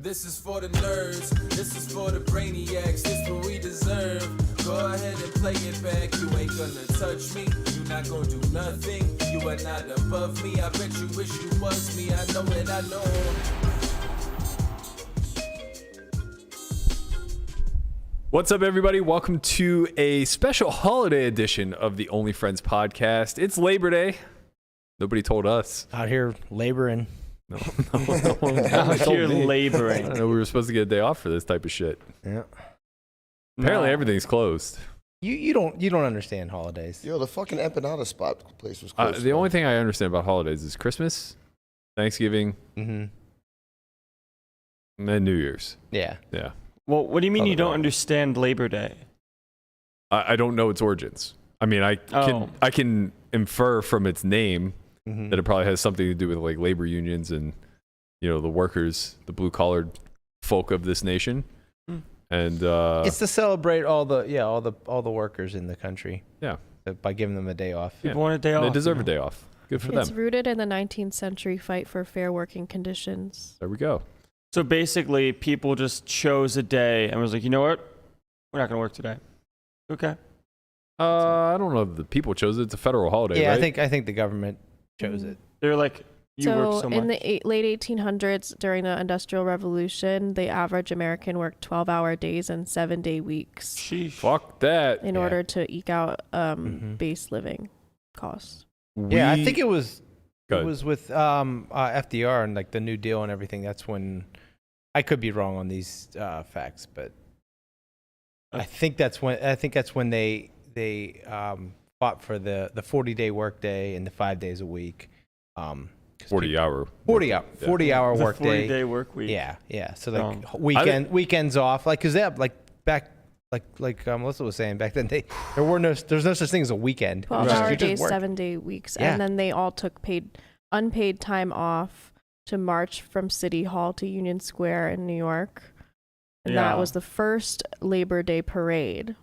This is for the nerds, this is for the brainiacs, this what we deserve. Go ahead and play it back, you ain't gonna touch me, you not gonna do nothing, you are not above me, I bet you wish you was me, I know it, I know. What's up, everybody? Welcome to a special holiday edition of the Only Friends podcast. It's Labor Day. Nobody told us. Out here laboring. No Out here laboring. I don't know we were supposed to get a day off for this type of shit. Yeah. Apparently, everything's closed. You don't understand holidays. Yo, the fucking empanada spot place was closed. The only thing I understand about holidays is Christmas, Thanksgiving, and New Year's. Yeah. Yeah. Well, what do you mean you don't understand Labor Day? I don't know its origins. I mean, I can infer from its name that it probably has something to do with like labor unions and, you know, the workers, the blue collared folk of this nation. And it's to celebrate all the workers in the country. Yeah. By giving them a day off. People want a day off. They deserve a day off. Good for It's them. rooted in the 19th century fight for fair working conditions. There we go. So basically, people just chose a day and was like, you know what? We're not going to work today. Okay. I don't know if the people chose it. It's a federal holiday, Yeah, right? I think the government chose it. They're like, you work so much. In the late 1800s, during the Industrial Revolution, the average American worked 12-hour days and 7-day weeks Sheesh. Fuck that. in order to eke out base living costs. Yeah, I think it was with FDR and like the New Deal and everything. That's when I could be wrong on these facts, but I think that's when they fought for the 40-day workday and the 5 days a week. 40-hour hour work day. 40-day work week. Yeah. So like weekends off, like because they have like back like Melissa was saying back then there's no such thing as a weekend. 12-hour days, 7-day weeks, and then they all took unpaid time off to march from City Hall to Union Square in New York, and that was the first Labor Day parade.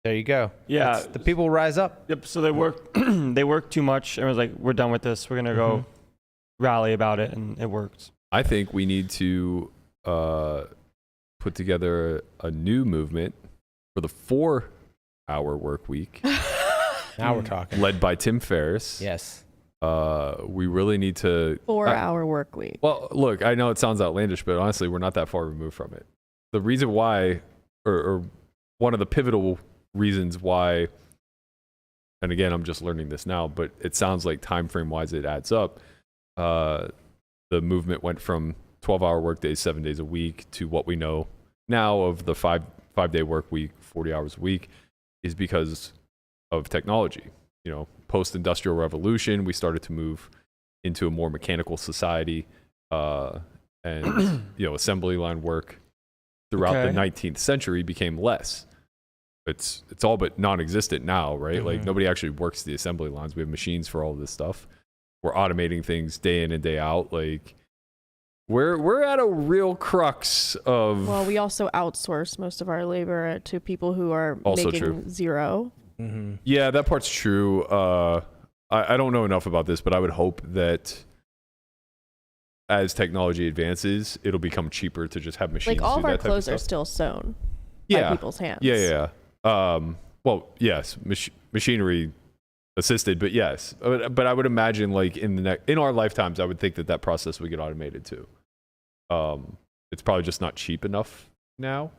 There you go. Yeah, the people rise up. Yep. So they worked too much and was like, we're done with this. We're gonna go rally about it, and it worked. I think we need to put together a new movement for the 4-hour work week. Now we're talking. Led by Tim Ferriss. Yes. We really need to 4-hour work week. Well, look, I know it sounds outlandish, but honestly, we're not that far removed from it. The reason why, or one of the pivotal reasons why, and again, I'm just learning this now, but it sounds like time frame wise it adds up. The movement went from 12-hour work days, 7 days a week, to what we know now of the five-day work week, 40 hours a week, is because of technology. You know, post-industrial revolution, we started to move into a more mechanical society, and you know, assembly line work throughout the 19th century became less. It's all but non-existent now, right? Like nobody actually works the assembly lines. We have machines for all of this stuff. We're automating things day in and day out. Like we're at a real crux of. Well, we also outsource most of our labor to people who are Also making true. zero. Yeah, that part's true. I don't know enough about this, but I would hope that as technology advances, it'll become cheaper to just have machines. Like all do of our that type of clothes are stuff. still sewn by people's hands. Yeah. Well, yes, machinery assisted, but yes. But I would imagine, like in our lifetimes, I would think that process would get automated too. It's probably just not cheap enough now.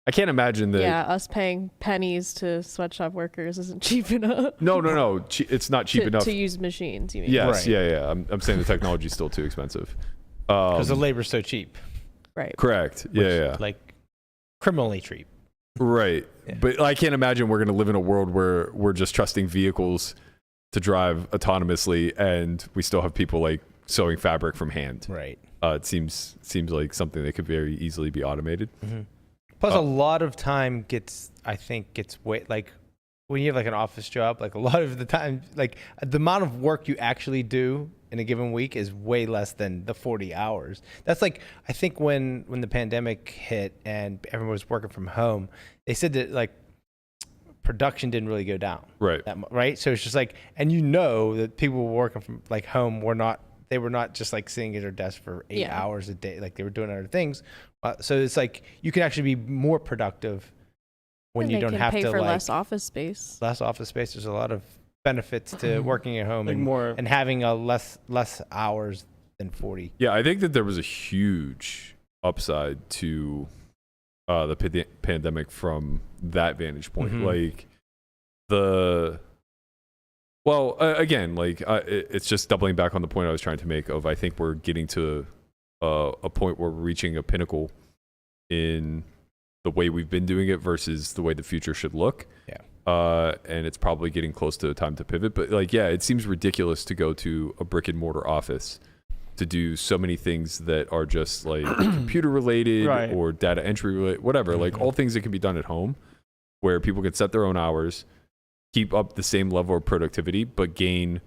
I can't imagine that. Yeah, us paying pennies to sweatshop workers isn't cheap enough. No. It's not cheap enough to use machines. You mean? Yes, Right. yeah. I'm saying the technology is still too expensive. Because the labor's so cheap. Right. Correct. Yeah. Like criminally cheap. Right. Yeah. But I can't imagine we're going to live in a world where we're just trusting vehicles to drive autonomously, and we still have people like sewing fabric from hand. Right. It seems like something that could very easily be automated. Plus, a lot of time gets way like when you have like an office job, like a lot of the time, like the amount of work you actually do in a given week is way less than the 40 hours. That's like, I think when the pandemic hit and everyone was working from home, they said that like production didn't really go down. Right. Right. So it's just like, and you know that people working from like home were not they were not just like sitting at their desk for 8 Yeah. hours a day. Like they were doing other things. So it's like you can actually be more productive when And you they don't can have pay to for like less office space. less office space. There's a lot of benefits to working at home Like and more. and having a less hours than 40. Yeah, I think that there was a huge upside to the pandemic from that vantage point. Mhm. Like again, like it's just doubling back on the point I was trying to make of I think we're getting to a point where we're reaching a pinnacle in the way we've been doing it versus the way the future should look. Yeah. And it's probably getting close to a time to pivot. But like, yeah, it seems ridiculous to go to a brick and mortar office to do so many things that are just like computer related Right. or data entry related, whatever, like all things that can be done at home where people can set their own hours, keep up the same level of productivity, but gain,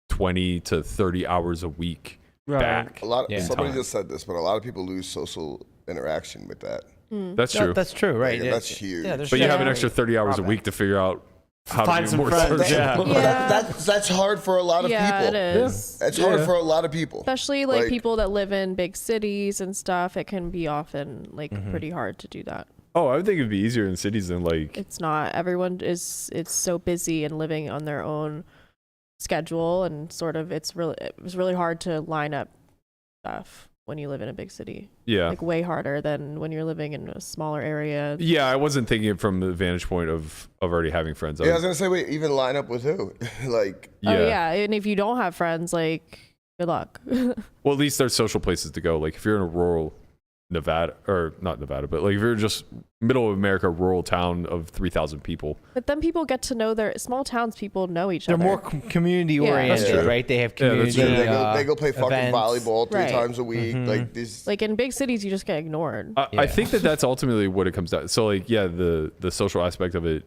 20 to 30 hours a week Right. back. Somebody time. just said this, but a lot of people lose social interaction with that. That's true. That's true, right? Like, that's huge. there's But you have an definitely extra 30 hours a drawback. week to figure out how Find to do some more friends, social. yeah. Yeah. That's hard for a lot of Yeah, people. it is. It's hard for a lot of people. Especially like people that live in big cities and stuff. It can be often like pretty hard to do that. Oh, I would think it'd be easier in cities than like. It's not. It's so busy and living on their own schedule, and sort of it was really hard to line up stuff when you live in a big city. Yeah. Like way harder than when you're living in a smaller area. Yeah, I wasn't thinking it from the vantage point of already having friends. Yeah, I was gonna say, wait, even line up with who? Like, Oh yeah, and if you don't have friends, like good luck. Well, at least there's social places to go. Like if you're in a rural Nevada, or not Nevada, but like if you're just middle of America, rural town of 3,000 people. But then people get to know their small towns. People know each They're other. more community oriented, That's true. right? They have Yeah, that's community. true. they go play fucking events. volleyball 3 Right. times a week. Like these. Like in big cities, you just get ignored. I think that's ultimately what it comes down. So like, yeah, the social aspect of it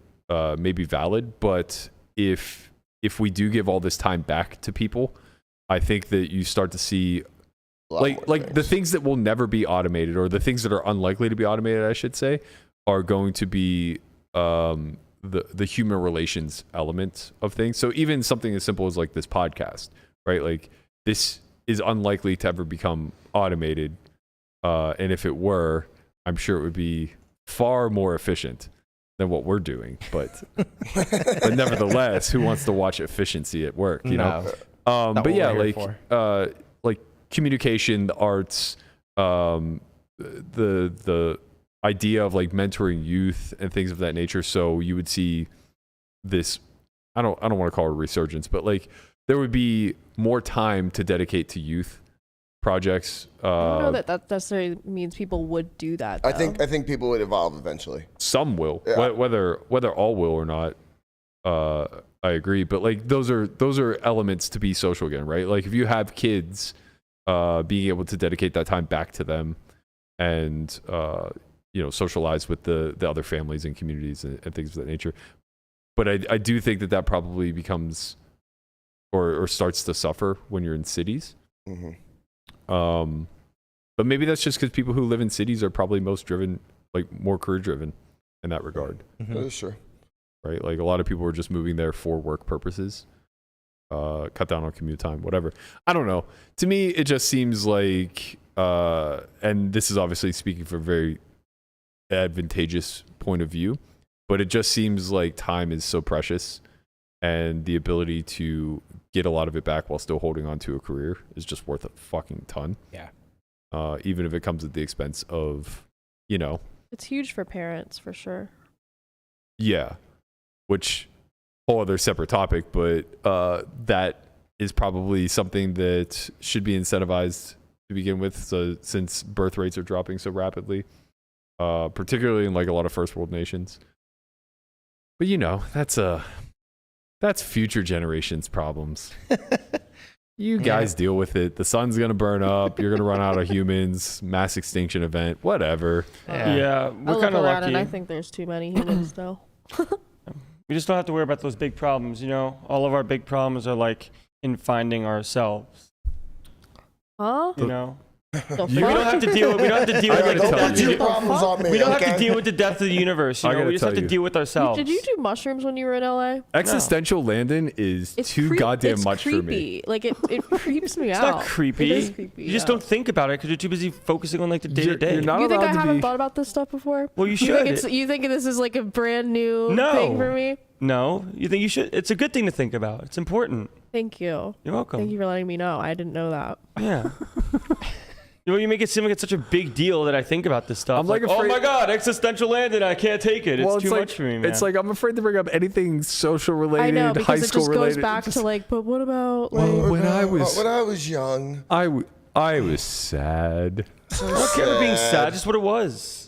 may be valid, but if we do give all this time back to people, I think that you start to see like the things that will never be automated, or the things that are unlikely to be automated, I should say, are going to be the human relations element of things. So even something as simple as like this podcast, right? Like this is unlikely to ever become automated. And if it were, I'm sure it would be far more efficient than what we're doing. But nevertheless, who wants to watch efficiency at work, you know? Not But what yeah, we're here like communication, the arts, the idea of like mentoring youth and things of that nature. So you would see this, I don't want to call it a resurgence, but like there would be more time to dedicate to youth projects. I don't know that necessarily means people would do that. I though. think people would evolve eventually. Some will, Yeah. whether all will or not. I agree, but like those are elements to be social again, right? Like if you have kids, being able to dedicate that time back to them, and socialize with the other families and communities and things of that nature. But I do think that probably becomes or starts to suffer when you're in cities. Mm-hmm. But maybe that's just because people who live in cities are probably most driven, like more career driven in that regard. That is true. Right? Like a lot of people are just moving there for work purposes, cut down on commute time, whatever. I don't know. To me, it just seems like, and this is obviously speaking from a very advantageous point of view, but it just seems like time is so precious, and the ability to get a lot of it back while still holding on to a career is just worth a fucking ton. Yeah. Even if it comes at the expense of, it's huge for parents for sure. yeah, which whole other separate topic, but that is probably something that should be incentivized to begin with. So since birth rates are dropping so rapidly, particularly in like a lot of first world nations. But that's future generations' problems. You guys deal with it. The sun's gonna burn up. You're gonna run out of humans. Mass extinction event. Whatever. Yeah, I we're look kind of around lucky. and I think there's too many humans still. We just don't have to worry about those big problems. All of our big problems are like in finding ourselves. Huh? You know, The We don't fuck? have to deal with. We don't have to deal I with gotta like, tell Don't you. put your problems on me. we don't have okay? to deal with the depth of the universe. You I know, gotta we just have tell to you. deal with ourselves. Did you do mushrooms when you were in LA? Existential Landon is It's too goddamn it's much creepy. for me. Like it creeps me It's out. not creepy. It is creepy. You just yeah. don't think about it because you're too busy focusing on like the day to day. You're not You think I allowed to haven't be. thought about this stuff before? Well, you think should. you think this is like a brand new No. thing for me? No, you think you should. It's a good thing to think about. It's important. Thank you. You're welcome. Thank you for letting me know. I didn't know that. Yeah. You make it seem like it's such a big deal that I think about this stuff. I'm, like, oh afraid- my god, existential Landon, I can't take it. It's too much for me, man. It's like I'm afraid to bring up anything social I related, know high because it school just related. goes back Just- to like, but what about like? when I was young. I was sad. I don't care about being sad. Just what it was.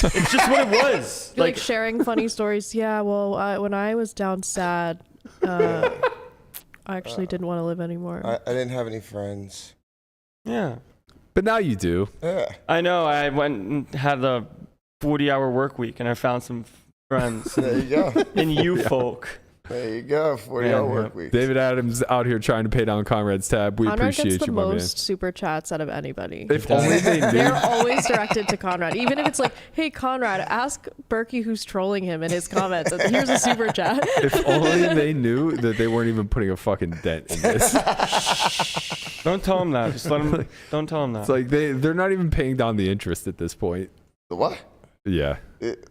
It's just what it was. You're like sharing funny stories. Yeah, well, when I was down sad, I actually didn't want to live anymore. I didn't have any friends. Yeah. But now you do. Yeah. I know. I went and had a 40-hour work week, and I found some friends There you go. and you folk. There you go. 40-hour work week. David Adams out here trying to pay down Conrad's tab. We Conrad appreciate gets the you, my man. most super chats out of anybody. If only they knew. They're always directed to Conrad, even if it's like, "Hey, Conrad, ask Berkey who's trolling him in his comments. And here's a super chat." If only they knew that they weren't even putting a fucking dent in this. Don't tell them that. Just let them. Don't tell them that. It's like they're not even paying down the interest at this point. The what? Yeah.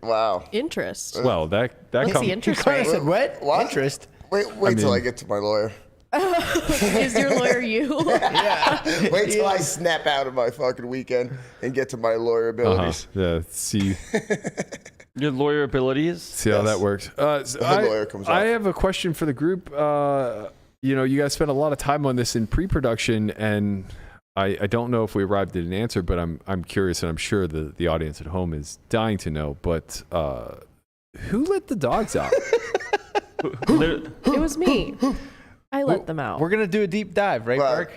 Wow. Interest. Well, that What's comes. the interest Conrad rate? said, what? What? Interest. Wait till mean- I get to my lawyer. Is your lawyer you? Yeah. Wait till I snap out of my fucking weekend and get to my lawyer abilities. Yeah. See Your lawyer abilities. how that works. So The head lawyer comes I out. have a question for the group. You guys spent a lot of time on this in pre-production, and I don't know if we arrived at an answer, but I'm curious, and I'm sure the audience at home is dying to know. But who let the dogs out? It was me. I let them out. We're going to do a deep dive, right, Well, Mark?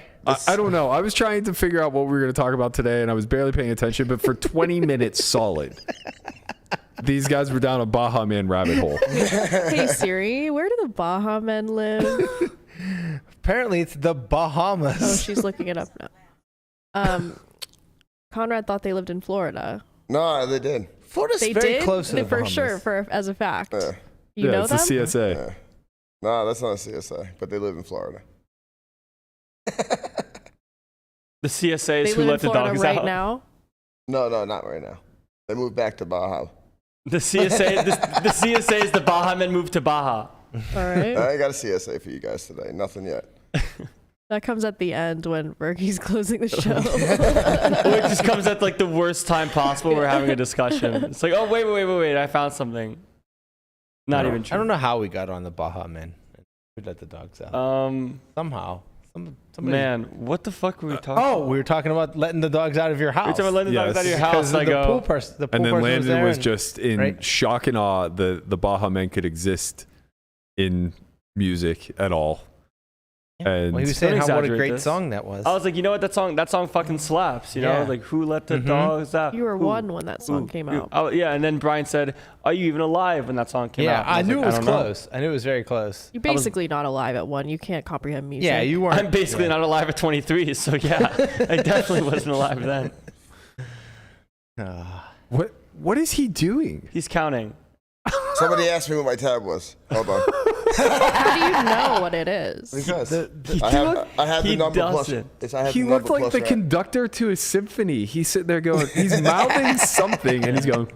I don't know. I was trying to figure out what we were going to talk about today, and I was barely paying attention. But for 20 minutes solid, these guys were down a Baha Man rabbit hole. Hey Siri, where do the Baha Men live? Apparently, it's the Bahamas. Oh, she's looking it up now. Conrad thought they lived in Florida. No, they did. Florida's They very did close to the for Bahamas. sure, as a fact. Yeah. You know it's them? the CSA. Yeah. No, that's not a CSI, but they live in Florida. The CSAs They who live in let the Florida dogs right out. now. No, not right now. They moved back to Baja. The CSA. the CSA is the Baha Men moved to Baja. All right. I got a CSA for you guys today. Nothing yet. That comes at the end when Berkey's closing the show. It just comes at like the worst time possible. We're having a discussion. It's like, oh wait! I found something. Not even true. I don't know how we got on the Baha Men. We let the dogs out. Somehow. Somebody. Man, what the fuck were we talking? Oh, we were talking about letting the dogs out of your house. We're talking about letting the dogs Yes. out of your Because house. I the go. pool person. The pool And then person Landon there was and- just in right? shock and awe that the Baha Men could exist in music at all. Yeah. And Well, he was saying Don't what a exaggerate great this. song that was. I was like, you know what? That song fucking slaps. You know, Yeah. like who let the dogs out? You were Who? one when that song Who? came Who? out. Oh, yeah, and then Brian said, "Are you even alive?" When that song came yeah, out. I knew it was don't know. close. I knew it was very close. You're basically not alive at one. You can't comprehend music. Yeah, you weren't. I'm basically not alive at 23, so yeah, I definitely wasn't alive then. what is he doing? He's counting. Somebody asked me what my tab was. Hold on. How do you know what it is? Because He I had the he number plus. doesn't. I had He the looked number like plus the right. conductor to a symphony. He's sitting there going, he's mouthing something, and he's going,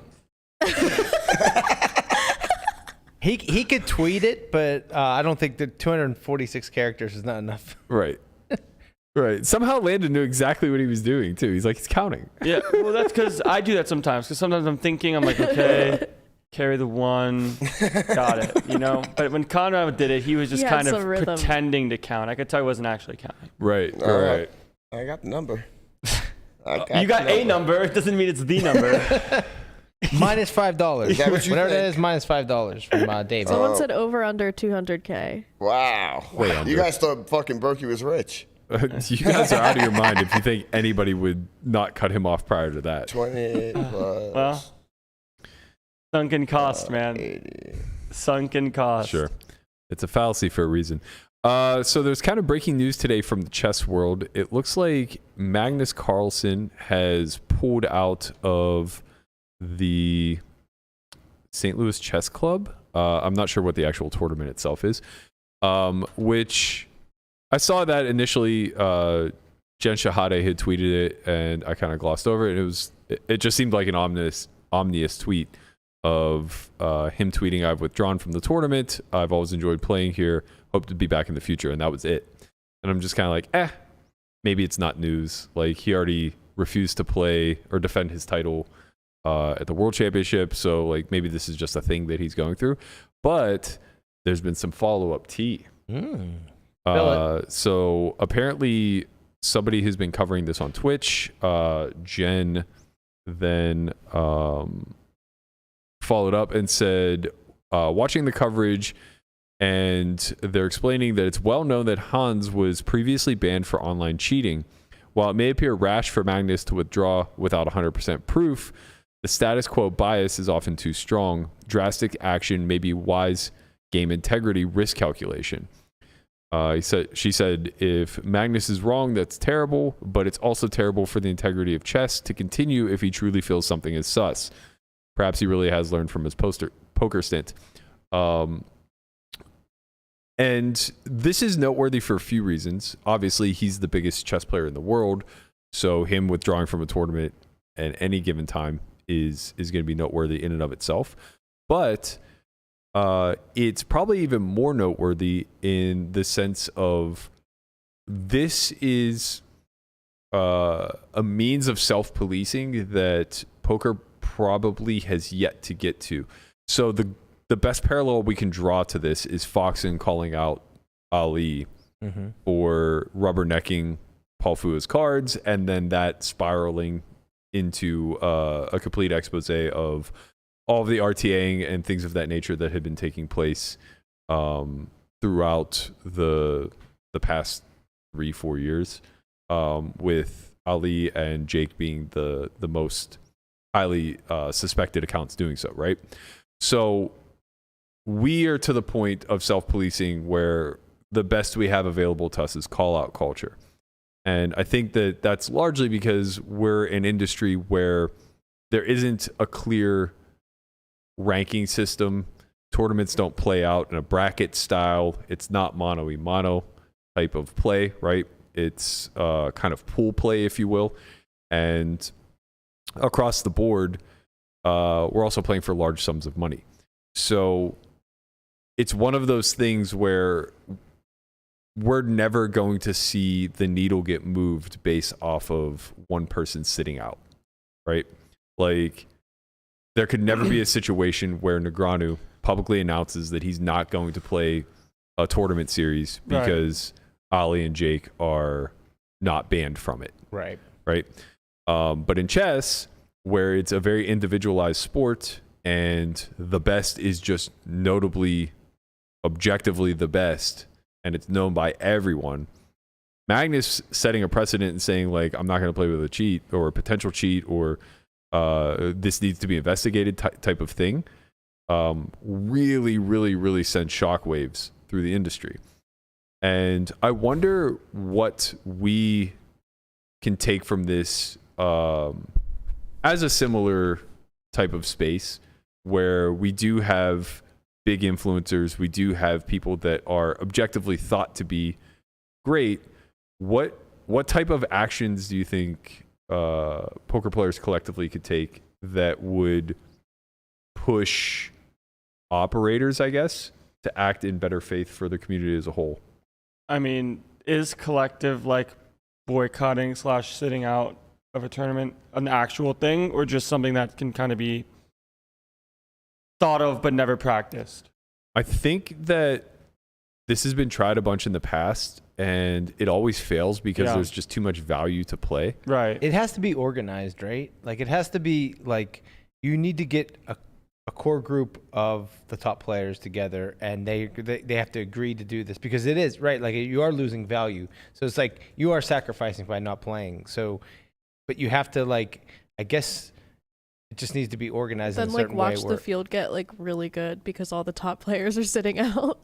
He could tweet it, but I don't think the 246 characters is not enough. right. Right. Somehow Landon knew exactly what he was doing, too. He's like, he's counting. Yeah, well, that's because I do that sometimes. Because sometimes I'm thinking, I'm like, okay, carry the one, got it, you know. But when Conrad did it, he was just He had kind of some rhythm. pretending to count. I could tell he wasn't actually counting. Right. All right. Right. I got the number. You got a number. It doesn't mean it's the number. Minus $5. Is that what you Whatever that think? is, minus $5 from David. Someone said over under 200K. Wow. Way under. You guys thought fucking Berkey was rich. You guys are out of your mind if you think anybody would not cut him off prior to that. 28 plus Well, sunken cost, man. 80. Sunken cost. Sure. It's a fallacy for a reason. So there's kind of breaking news today from the chess world. It looks like Magnus Carlsen has pulled out of the St. Louis Chess Club. I'm not sure what the actual tournament itself is, which I saw that initially. Jen Shahade had tweeted it, and I kind of glossed over it. It just seemed like an ominous tweet of him tweeting, "I've withdrawn from the tournament. I've always enjoyed playing here. Hope to be back in the future," and that was it. And I'm just kind of like, maybe it's not news. Like, he already refused to play or defend his title at the World Championship, so like maybe this is just a thing that he's going through. But there's been some follow-up tea. So apparently somebody who's been covering this on Twitch, Jen, then followed up and said, watching the coverage, and they're explaining that it's well known that Hans was previously banned for online cheating. While it may appear rash for Magnus to withdraw without 100% proof, the status quo bias is often too strong. Drastic action may be wise game integrity risk calculation. She said, if Magnus is wrong, that's terrible, but it's also terrible for the integrity of chess to continue if he truly feels something is sus. Perhaps he really has learned from his poker stint. And this is noteworthy for a few reasons. Obviously, he's the biggest chess player in the world, so him withdrawing from a tournament at any given time is going to be noteworthy in and of itself. But it's probably even more noteworthy in the sense of this is a means of self-policing that poker probably has yet to get to. So the best parallel we can draw to this is Foxen calling out Ali for rubbernecking Paul Fua's cards, and then that spiraling into a complete expose of all of the RTAing and things of that nature that had been taking place throughout the past 3-4 years, with Ali and Jake being the most highly suspected accounts doing so, right? So we are to the point of self-policing where the best we have available to us is call-out culture. And I think that that's largely because we're an industry where there isn't a clear ranking system. Tournaments don't play out in a bracket style. It's not mano-a-mano type of play, right? It's kind of pool play, if you will. And across the board, we're also playing for large sums of money. So it's one of those things where we're never going to see the needle get moved based off of one person sitting out, right? Like, there could never be a situation where Negreanu publicly announces that he's not going to play a tournament series because Ali and Jake are not banned from it. Right. But in chess, where it's a very individualized sport and the best is just notably, objectively the best, and it's known by everyone, Magnus setting a precedent and saying, like, I'm not going to play with a cheat or a potential cheat or this needs to be investigated type of thing, really, really, really sends shockwaves through the industry. And I wonder what we can take from this as a similar type of space where we do have big influencers, we do have people that are objectively thought to be great. What type of actions do you think poker players collectively could take that would push operators, I guess, to act in better faith for the community as a whole? I mean, is collective, like, boycotting / sitting out of a tournament an actual thing, or just something that can kind of be thought of but never practiced? I think that this has been tried a bunch in the past, and it always fails because there's just too much value to play. Right. It has to be organized, right? Like, it has to be, like, you need to get a core group of the top players together, and they have to agree to do this, because it is, right? Like, you are losing value. So it's like you are sacrificing by not playing. So, but you have to, like, I guess it just needs to be organized in a certain way. Then, like, watch the field get, like, really good because all the top players are sitting out.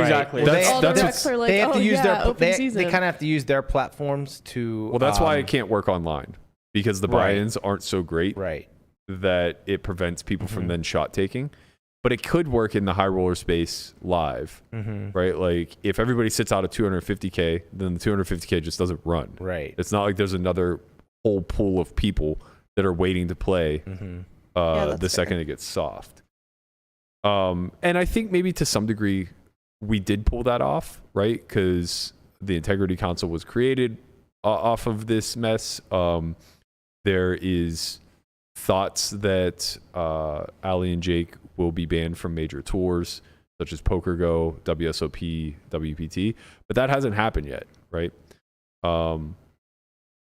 Exactly. Well, That's- All the that's recs are like, they have oh to use yeah, open they season. kind of have to use their platforms to. Well, that's why it can't work online, because the Right. buy-ins aren't so great Right. that it prevents people from Mhm. then shot taking. But it could work in the high roller space live, Mm-hmm. right? Like if everybody sits out at 250K, then the 250K just doesn't run. Right. It's not like there's another whole pool of people that are waiting to play Mm-hmm. that's the second fair. it gets soft. And I think maybe to some degree we did pull that off, right? Because the Integrity Council was created off of this mess. There is thoughts that Ali and Jake will be banned from major tours such as Poker Go, WSOP, WPT, but that hasn't happened yet, right?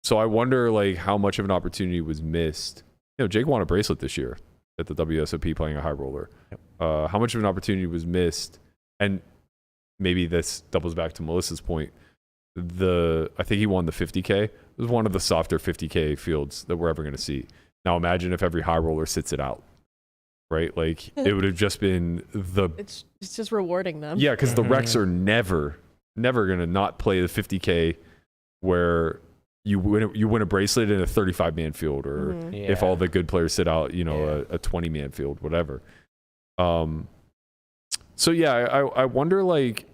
So I wonder like how much of an opportunity was missed. Jake won a bracelet this year at the WSOP playing a high roller. Yep. How much of an opportunity was missed? And maybe this doubles back to Melissa's point. I think he won the 50K. It was one of the softer 50K fields that we're ever going to see. Now imagine if every high roller sits it out, right? Like it would have just been It's just rewarding them. yeah, because the Recs are never going to not play the 50K where you win a bracelet in a 35-man field, or Mhm. if all the good players sit out, a 20-man field, whatever. So yeah, I wonder, like,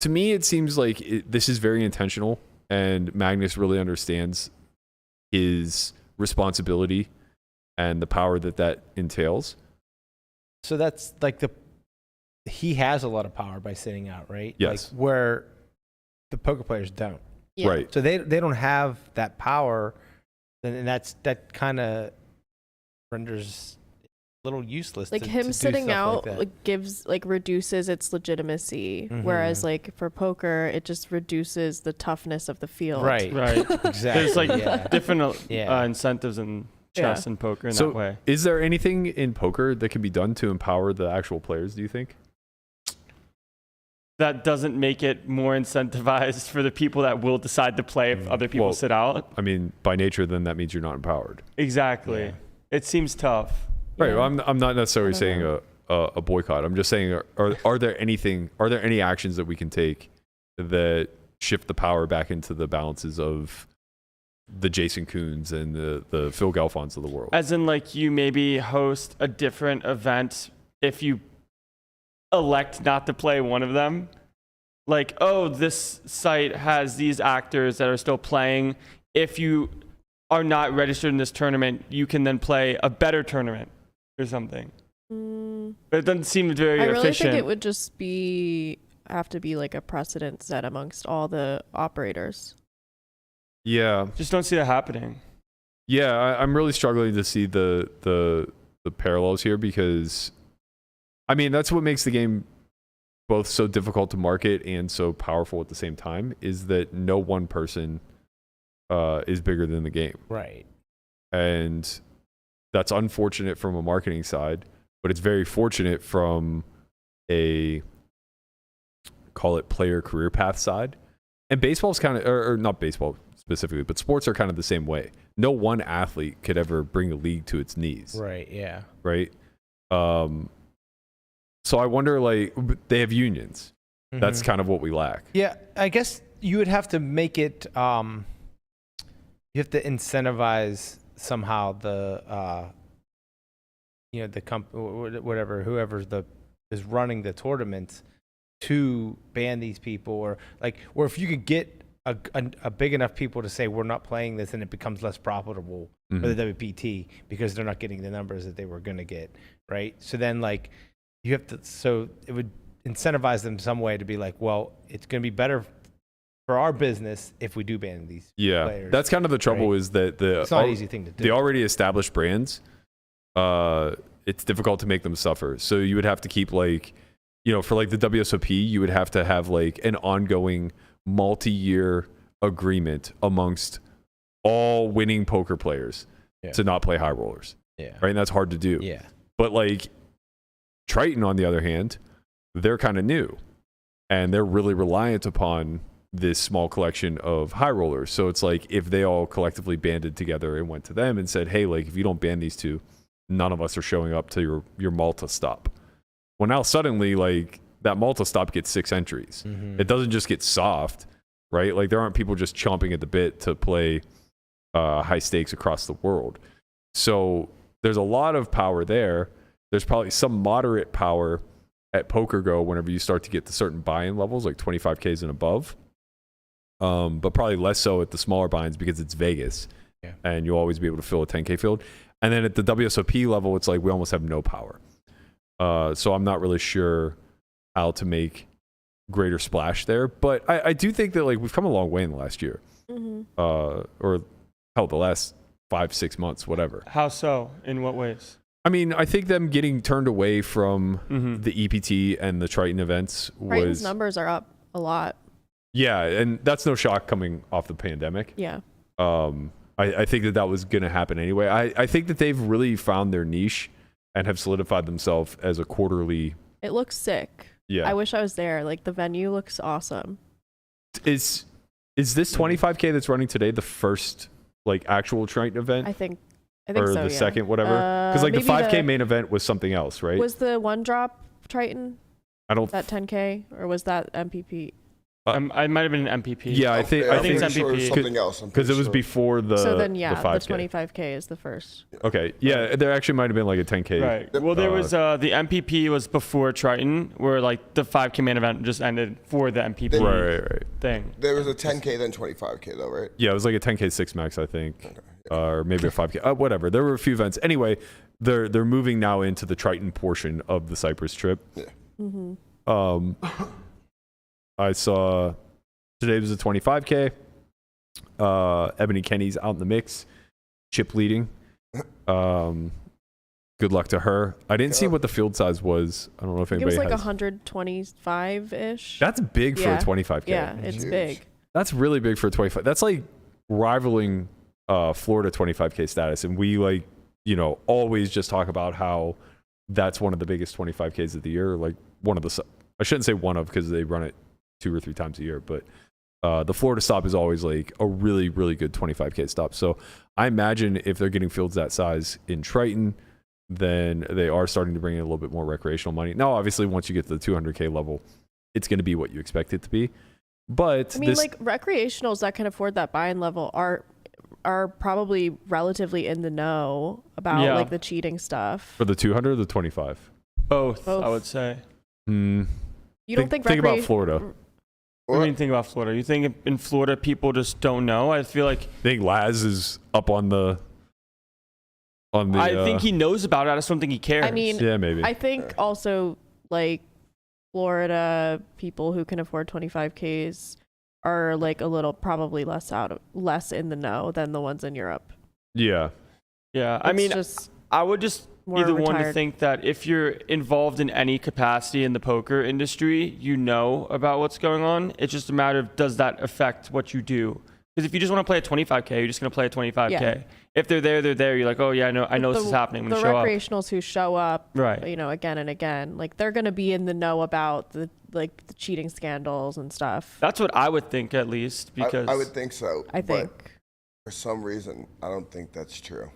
to me it seems like this is very intentional, and Magnus really understands his responsibility and the power that entails. So that's like he has a lot of power by sitting out, right? Yes. Like where the poker players don't. Yeah. Right. So they don't have that power, and that kind of renders it a little useless. Like to him do sitting stuff out like that. like gives reduces its legitimacy, whereas Mhm. like for poker it just reduces the toughness of the field. Right. Right. Exactly. There's like yeah. different Yeah. incentives in chess and poker in So that way. is there anything in poker that can be done to empower the actual players, do you think? That doesn't make it more incentivized for the people that will decide to play if other people Well, sit out. I mean, by nature, then that means you're not empowered. Exactly. Yeah. It seems tough. Right. Yeah. Well, I'm not necessarily I don't saying know. a boycott. I'm just saying, are there any actions that we can take that shift the power back into the balances of the Jason Koons and the Phil Galfons of the world? As in, like, you maybe host a different event if you elect not to play one of them. Like, oh, this site has these actors that are still playing. If you are not registered in this tournament, you can then play a better tournament or something. But it doesn't seem very I really efficient. think it would just have to be like a precedent set amongst all the operators. Yeah. Just don't see that happening. Yeah. I'm really struggling to see the parallels here, because, I mean, that's what makes the game both so difficult to market and so powerful at the same time, is that no one person is bigger than the game. Right. And that's unfortunate from a marketing side, but it's very fortunate from a, call it, player career path side. And baseball's kind of, or not baseball specifically, but sports are kind of the same way. No one athlete could ever bring a league to its knees. Right. Yeah. Right. So I wonder, like, they have unions. That's Mhm. kind of what we lack. Yeah, I guess you would have to make it. You have to incentivize somehow the, the whatever, whoever is running the tournament, to ban these people, or if you could get a big enough people to say we're not playing this, and it becomes less profitable for the WPT because they're not getting the numbers that they were going to get, right? So then you have to, so it would incentivize them some way to be like, well, it's going to be better for our business if we do ban these players. That's kind of the trouble, right? is that It's not an easy thing to do. the already established brands, it's difficult to make them suffer. So you would have to keep, for the WSOP, you would have to have an ongoing multi-year agreement amongst all winning poker players to not play high rollers. Yeah. Right. And that's hard to do. Yeah. But Triton, on the other hand, they're kind of new, and they're really reliant upon this small collection of high rollers. So it's if they all collectively banded together and went to them and said, hey, if you don't ban these two, none of us are showing up to your Malta stop. Well, now suddenly, that multi-stop gets 6 entries. Mhm. It doesn't just get soft, right? Like there aren't people just chomping at the bit to play high stakes across the world. So there's a lot of power there. There's probably some moderate power at Poker Go whenever you start to get to certain buy-in levels, like 25Ks and above. But probably less so at the smaller buy-ins because it's Vegas. Yeah. And you'll always be able to fill a 10K field. And then at the WSOP level, it's like we almost have no power. So I'm not really sure how to make greater splash there. But I do think that like we've come a long way in the last year. Or hell, the last 5-6 months, whatever. How so? In what ways? I mean, I think them getting turned away from Mm-hmm. the EPT and the Triton events Triton's was numbers are up a lot. yeah, and that's no shock coming off the pandemic. Yeah. I think that was going to happen anyway. I think that they've really found their niche and have solidified themselves as a quarterly. It looks sick. Yeah. I wish I was there. Like the venue looks awesome. Is this 25K that's running today the first like actual Triton event? I think or so, the yeah. second, whatever? Because like the Maybe 5K main event was something else, right? Was the one drop Triton I don't. that 10K or was that MPP? I might have been an MPP. Yeah, I think I think I'm it's pretty sure it was MPP. something else. I'm because it pretty was sure. before the So then yeah, the 5K. the 25K is the first. Okay, yeah, there actually might have been like a 10K. Right. Well, there was the MPP was before Triton, where like the 5K main event just ended for the MPP Right. thing. There was a 10K then 25K though, right? Yeah, it was like a 10K 6 max, I think, or maybe a 5K. Whatever. There were a few events. Anyway, they're moving now into the Triton portion of the Cyprus trip. Yeah. Mm-hmm. I saw today was a 25K. Ebony Kenny's out in the mix, chip leading. Good luck to her. I didn't see what the field size was. I don't know if It anybody was like has. 125-ish. That's big for a 25K. Yeah, it's Huge. big. That's really big for a 25. That's like rivaling Florida 25K status. And we like, always just talk about how that's one of the biggest 25Ks of the year. Like one of the, I shouldn't say one of because they run it 2 or 3 times a year, but the Florida stop is always like a really, really good 25K stop. So I imagine if they're getting fields that size in Triton, then they are starting to bring in a little bit more recreational money. Now, obviously, once you get to the 200K level, it's going to be what you expect it to be. But I mean, like recreationals that can afford that buy-in level are probably relatively in the know about like the cheating stuff. for the 200 or the 25? Both, Both. I would say. You don't think about Florida. What do you think about Florida? You think in Florida people just don't know? I feel like I think Laz is up on the. I think he knows about it. I just don't think he cares. I mean, yeah, maybe. I think also like Florida people who can afford 25Ks are like a little probably less in the know than the ones in Europe. Yeah. Yeah, I It's mean, just I would just more be the one to retired. think that if you're involved in any capacity in the poker industry, you know about what's going on. It's just a matter of does that affect what you do? Because if you just want to play a 25K, you're just going to play a 25K. Yeah. If they're there, they're there. You're like, oh yeah, I know this is happening. I'm The gonna show up. recreationals who show up, Right. again and again, like they're gonna be in the know about the cheating scandals and stuff. That's what I would think at least, because I would think so. I but think. for some reason, I don't think that's true.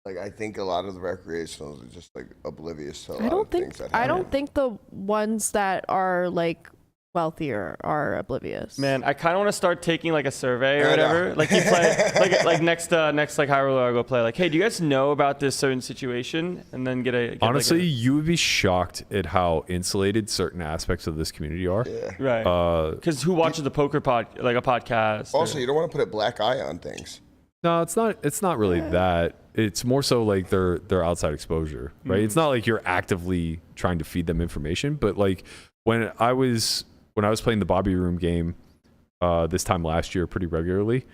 Like I think a lot of the recreationals are just like oblivious to a lot of things that happen. I don't think the ones that are like wealthier are oblivious. Man, I kind of want to start taking like a survey or I know. whatever. Like you play, like next like high roller, I'll go play. Like, hey, do you guys know about this certain situation? And then get Honestly, like you would be shocked at how insulated certain aspects of this community are. Yeah. right. Because who watches the poker like a podcast? Also, you don't want to put a black eye on things. No, it's not. It's not really that. It's more so like their outside exposure, right? It's not like you're actively trying to feed them information, but like when I was playing the Bobby Room game this time last year pretty regularly,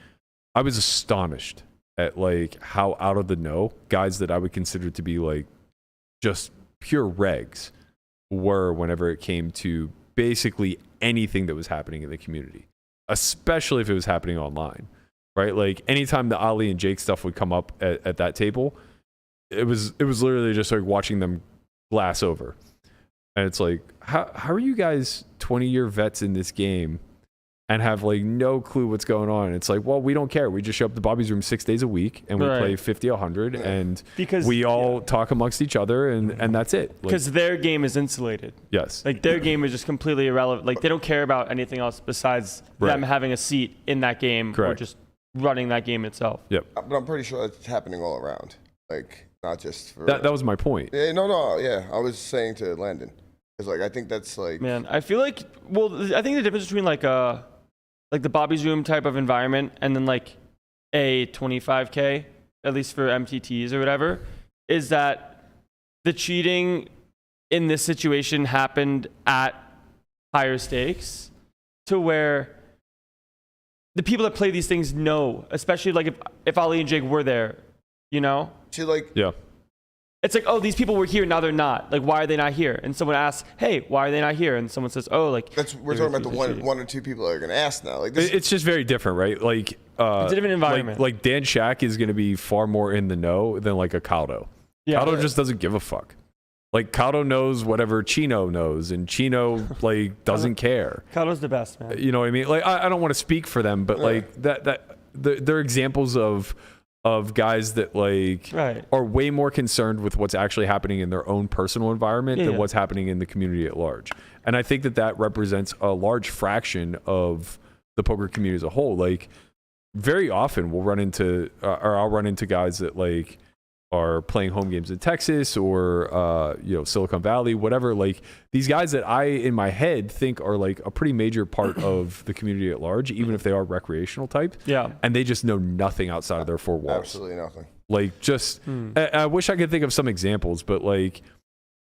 I was astonished at like how out of the know guys that I would consider to be like just pure regs were whenever it came to basically anything that was happening in the community, especially if it was happening online. Right, like anytime the Ali and Jake stuff would come up at that table, it was literally just like watching them glass over, and it's like, how are you guys 20-year vets in this game, and have like no clue what's going on. It's like, well, we don't care. We just show up to Bobby's room 6 days a week and we play 50, 100 and because we all talk amongst each other and that's it. Because their game is insulated. Yes. Like their game is just completely irrelevant. Like they don't care about anything else besides them having a seat in that game or just running that game itself. Yep. But I'm pretty sure that's happening all around. Like not just for that was my point. Yeah, no, yeah. I was saying to Landon. Because like I think that's like man, I feel like I think the difference between like the Bobby's Room type of environment and then like a 25K, at least for MTTs or whatever, is that the cheating in this situation happened at higher stakes to where the people that play these things know, especially like if Ali and Jake were there, you know? See, like, yeah. It's like, oh, these people were here, now they're not. Like, why are they not here? And someone asks, hey, why are they not here? And someone says, oh, like... We're talking about the one or two people that are going to ask now. Like, it's just very different, right? Like, it's a different environment. Like Dan Shack is going to be far more in the know than like a Caldo. Yeah. Caldo just doesn't give a fuck. Like, Caldo knows whatever Chino knows, and Chino, like, doesn't care. Caldo's the best, man. You know what I mean? Like, I don't want to speak for them, but, like, they're examples of guys that like are way more concerned with what's actually happening in their own personal environment than what's happening in the community at large. And I think that represents a large fraction of the poker community as a whole. Like very often we'll run into, or I'll run into guys that like are playing home games in Texas or, Silicon Valley, whatever. Like these guys that I, in my head, think are like a pretty major part of the community at large, even if they are recreational type. Yeah. And they just know nothing outside of their four walls. Absolutely nothing. Like just, I wish I could think of some examples, but like,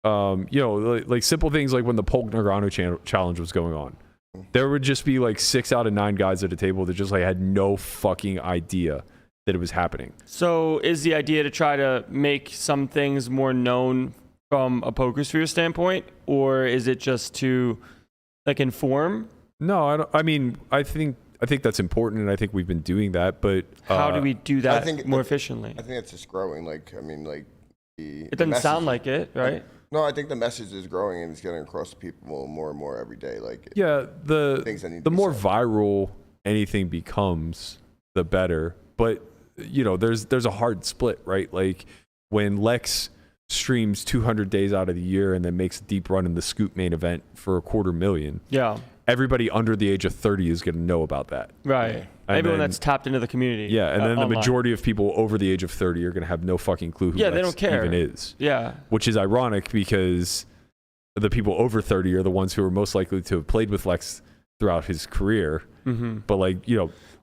like simple things like when the Polk Nagano challenge was going on, there would just be like 6 out of 9 guys at a table that just like had no fucking idea that it was happening. So is the idea to try to make some things more known from a poker sphere standpoint, or is it just to like inform? No, I don't. I mean, I think that's important, and I think we've been doing that. But how do we do that more efficiently? I think it's just growing. Like, I mean, like it doesn't sound like it, right? No, I think the message is growing and it's getting across to people more and more every day. Like, yeah, the more viral anything becomes, the better. But there's a hard split, right? Like when Lex streams 200 days out of the year and then makes a deep run in the Scoop main event for $250,000. Yeah. Everybody under the age of 30 is going to know about that. Right. Everyone that's tapped into the community. Yeah. And then the majority of people over the age of 30 are going to have no fucking clue who Lex they don't care. even is. Yeah. Which is ironic because the people over 30 are the ones who are most likely to have played with Lex throughout his career. Mm-hmm. But like,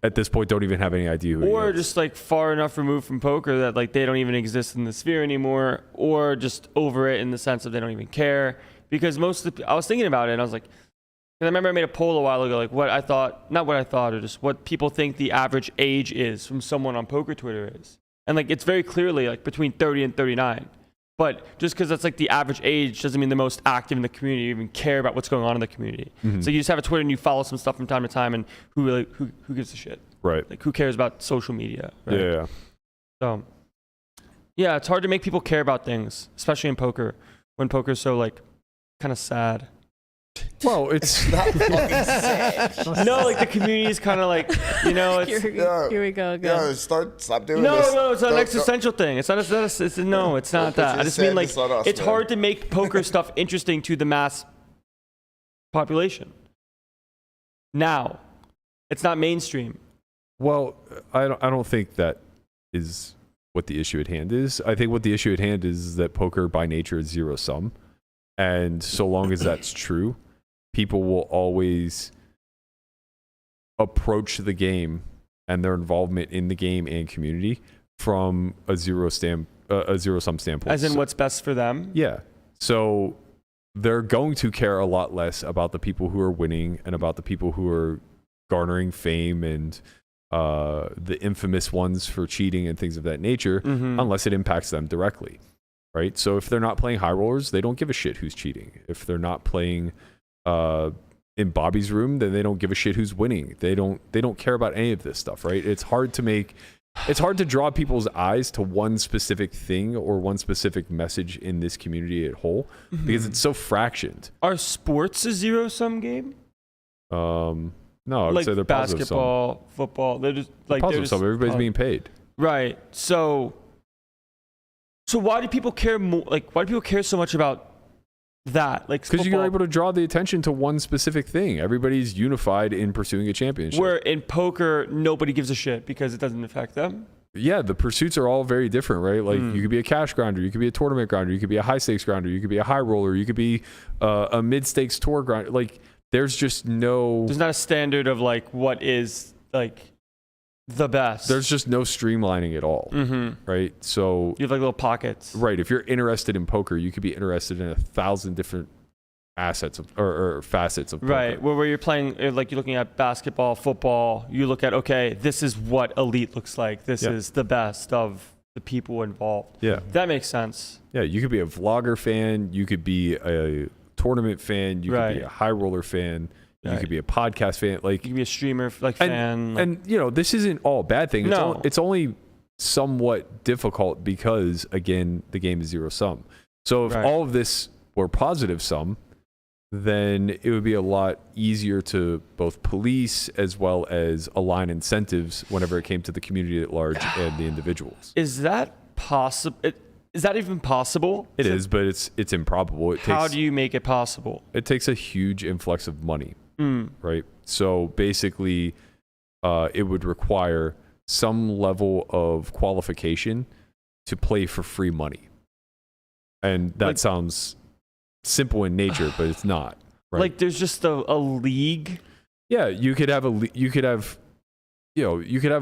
at this point don't even have any idea who he is. Or just like far enough removed from poker that like they don't even exist in the sphere anymore, or just over it in the sense that they don't even care. Because I was thinking about it and I was like, and I remember I made a poll a while ago, like not what I thought, or just what people think the average age is from someone on poker Twitter is. And like it's very clearly like between 30 and 39. But just because that's like the average age doesn't mean the most active in the community even care about what's going on in the community. Mm-hmm. So you just have a Twitter and you follow some stuff from time to time, and who gives a shit? Right. Like who cares about social media? Right? Yeah. So yeah, it's hard to make people care about things, especially in poker, when poker's so like kind of sad. Well, it's not fucking sad. No, like the community is kind of like, it's here we go again. Yeah, stop doing this. No, it's not an existential thing. It's not that. I just mean like it's hard to make poker stuff interesting to the mass population. Now, it's not mainstream. Well, I don't think that is what the issue at hand is. I think what the issue at hand is that poker by nature is zero sum. And so long as that's true, people will always approach the game and their involvement in the game and community from a zero sum standpoint. As in what's best for them? Yeah. So they're going to care a lot less about the people who are winning and about the people who are garnering fame and the infamous ones for cheating and things of that nature, unless it impacts them directly. Right. So if they're not playing high rollers, they don't give a shit who's cheating. If they're not playing in Bobby's room, then they don't give a shit who's winning. They don't care about any of this stuff. Right. It's hard to draw people's eyes to one specific thing or one specific message in this community at whole because it's so fractioned. Are sports a zero sum game? No, I would like say they're positive sum. basketball, football. They're just like Positive sum. Everybody's being paid. Right. So why do people care more? Like, why do people care so much about that? Like, because you're able to draw the attention to one specific thing. Everybody's unified in pursuing a championship. Where in poker, nobody gives a shit because it doesn't affect them. Yeah, the pursuits are all very different, right? Like you could be a cash grinder, you could be a tournament grinder, you could be a high stakes grinder, you could be a high roller, you could be a mid stakes tour grinder. Like there's not a standard of like what is like the best. There's just no streamlining at all, right? So you have like little pockets, right? If you're interested in poker, you could be interested in 1,000 different assets or facets of poker. Right, where you're playing, like you're looking at basketball, football, you look at, okay, this is what elite looks like. This is the best of the people involved. Yeah. That makes sense. Yeah, you could be a vlogger fan, you could be a tournament fan, you could be a high roller fan, you could be a podcast fan. Like, you could be a streamer fan. And you know, this isn't all a bad thing. It's only somewhat difficult because, again, the game is zero sum. So if all of this were positive sum, then it would be a lot easier to both police as well as align incentives whenever it came to the community at large and the individuals. Is that possible? Is that even possible? It is, but it's improbable. How do you make it possible? It takes a huge influx of money, right? So basically, it would require some level of qualification to play for free money. And that sounds simple in nature, but it's not. Right? Like there's just a league. Yeah, you could have a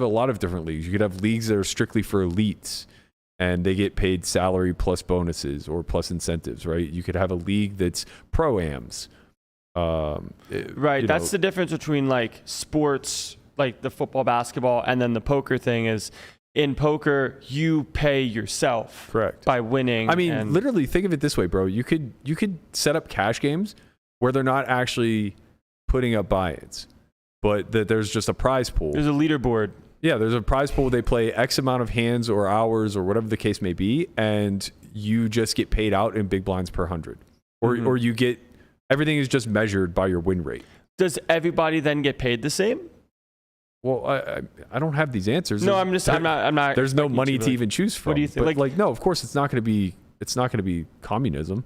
lot of different leagues. You could have leagues that are strictly for elites, and they get paid salary plus bonuses or plus incentives. Right? You could have a league that's pro-ams. Right. That's the difference between like sports, like the football, basketball, and then the poker thing is. In poker, you pay yourself. Correct. By winning. I mean, literally, think of it this way, bro. You could set up cash games where they're not actually putting up buy-ins, but that there's just a prize pool. There's a leaderboard. Yeah, there's a prize pool. They play X amount of hands or hours or whatever the case may be, and you just get paid out in big blinds per 100. Or you get, everything is just measured by your win rate. Does everybody then get paid the same? Well, I don't have these answers. No, I'm not. There's no money to even choose from. What do you think? Like, no, of course it's not going to be communism.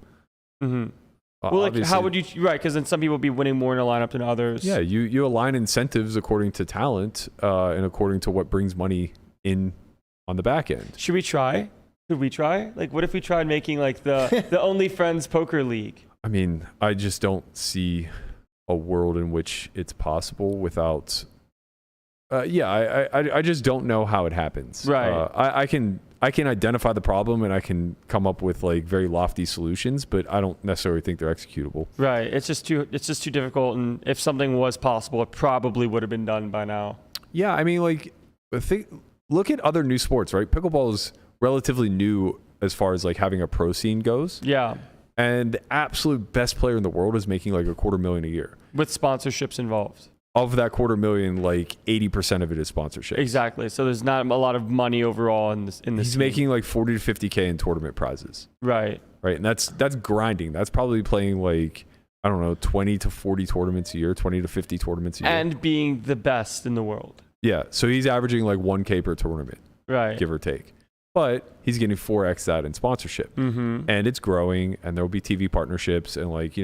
Mm-hmm. Well, like, how would you? Right, because then some people would be winning more in a lineup than others. Yeah, you align incentives according to talent and according to what brings money in on the back end. Should we try? Could we try? Like, what if we tried making like the OnlyFriends Poker League? I mean, I just don't see a world in which it's possible without. I just don't know how it happens. Right. I can identify the problem and I can come up with like very lofty solutions, but I don't necessarily think they're executable. Right. It's just too difficult. And if something was possible, it probably would have been done by now. Yeah. I mean, like, look at other new sports, right? Pickleball is relatively new as far as like having a pro scene goes. Yeah. And the absolute best player in the world is making like $250,000 a year. With sponsorships involved. Of that $250,000, like 80% of it is sponsorship. Exactly. So there's not a lot of money overall in this. He's making like 40 to 50K in tournament prizes. Right. Right. And that's grinding. That's probably playing like, I don't know, 20 to 40 tournaments a year, 20 to 50 tournaments a year. And being the best in the world. Yeah. So he's averaging like 1K per tournament. Right. Give or take. But he's getting 4X that in sponsorship. Mm-hmm. And it's growing, and there'll be TV partnerships and like,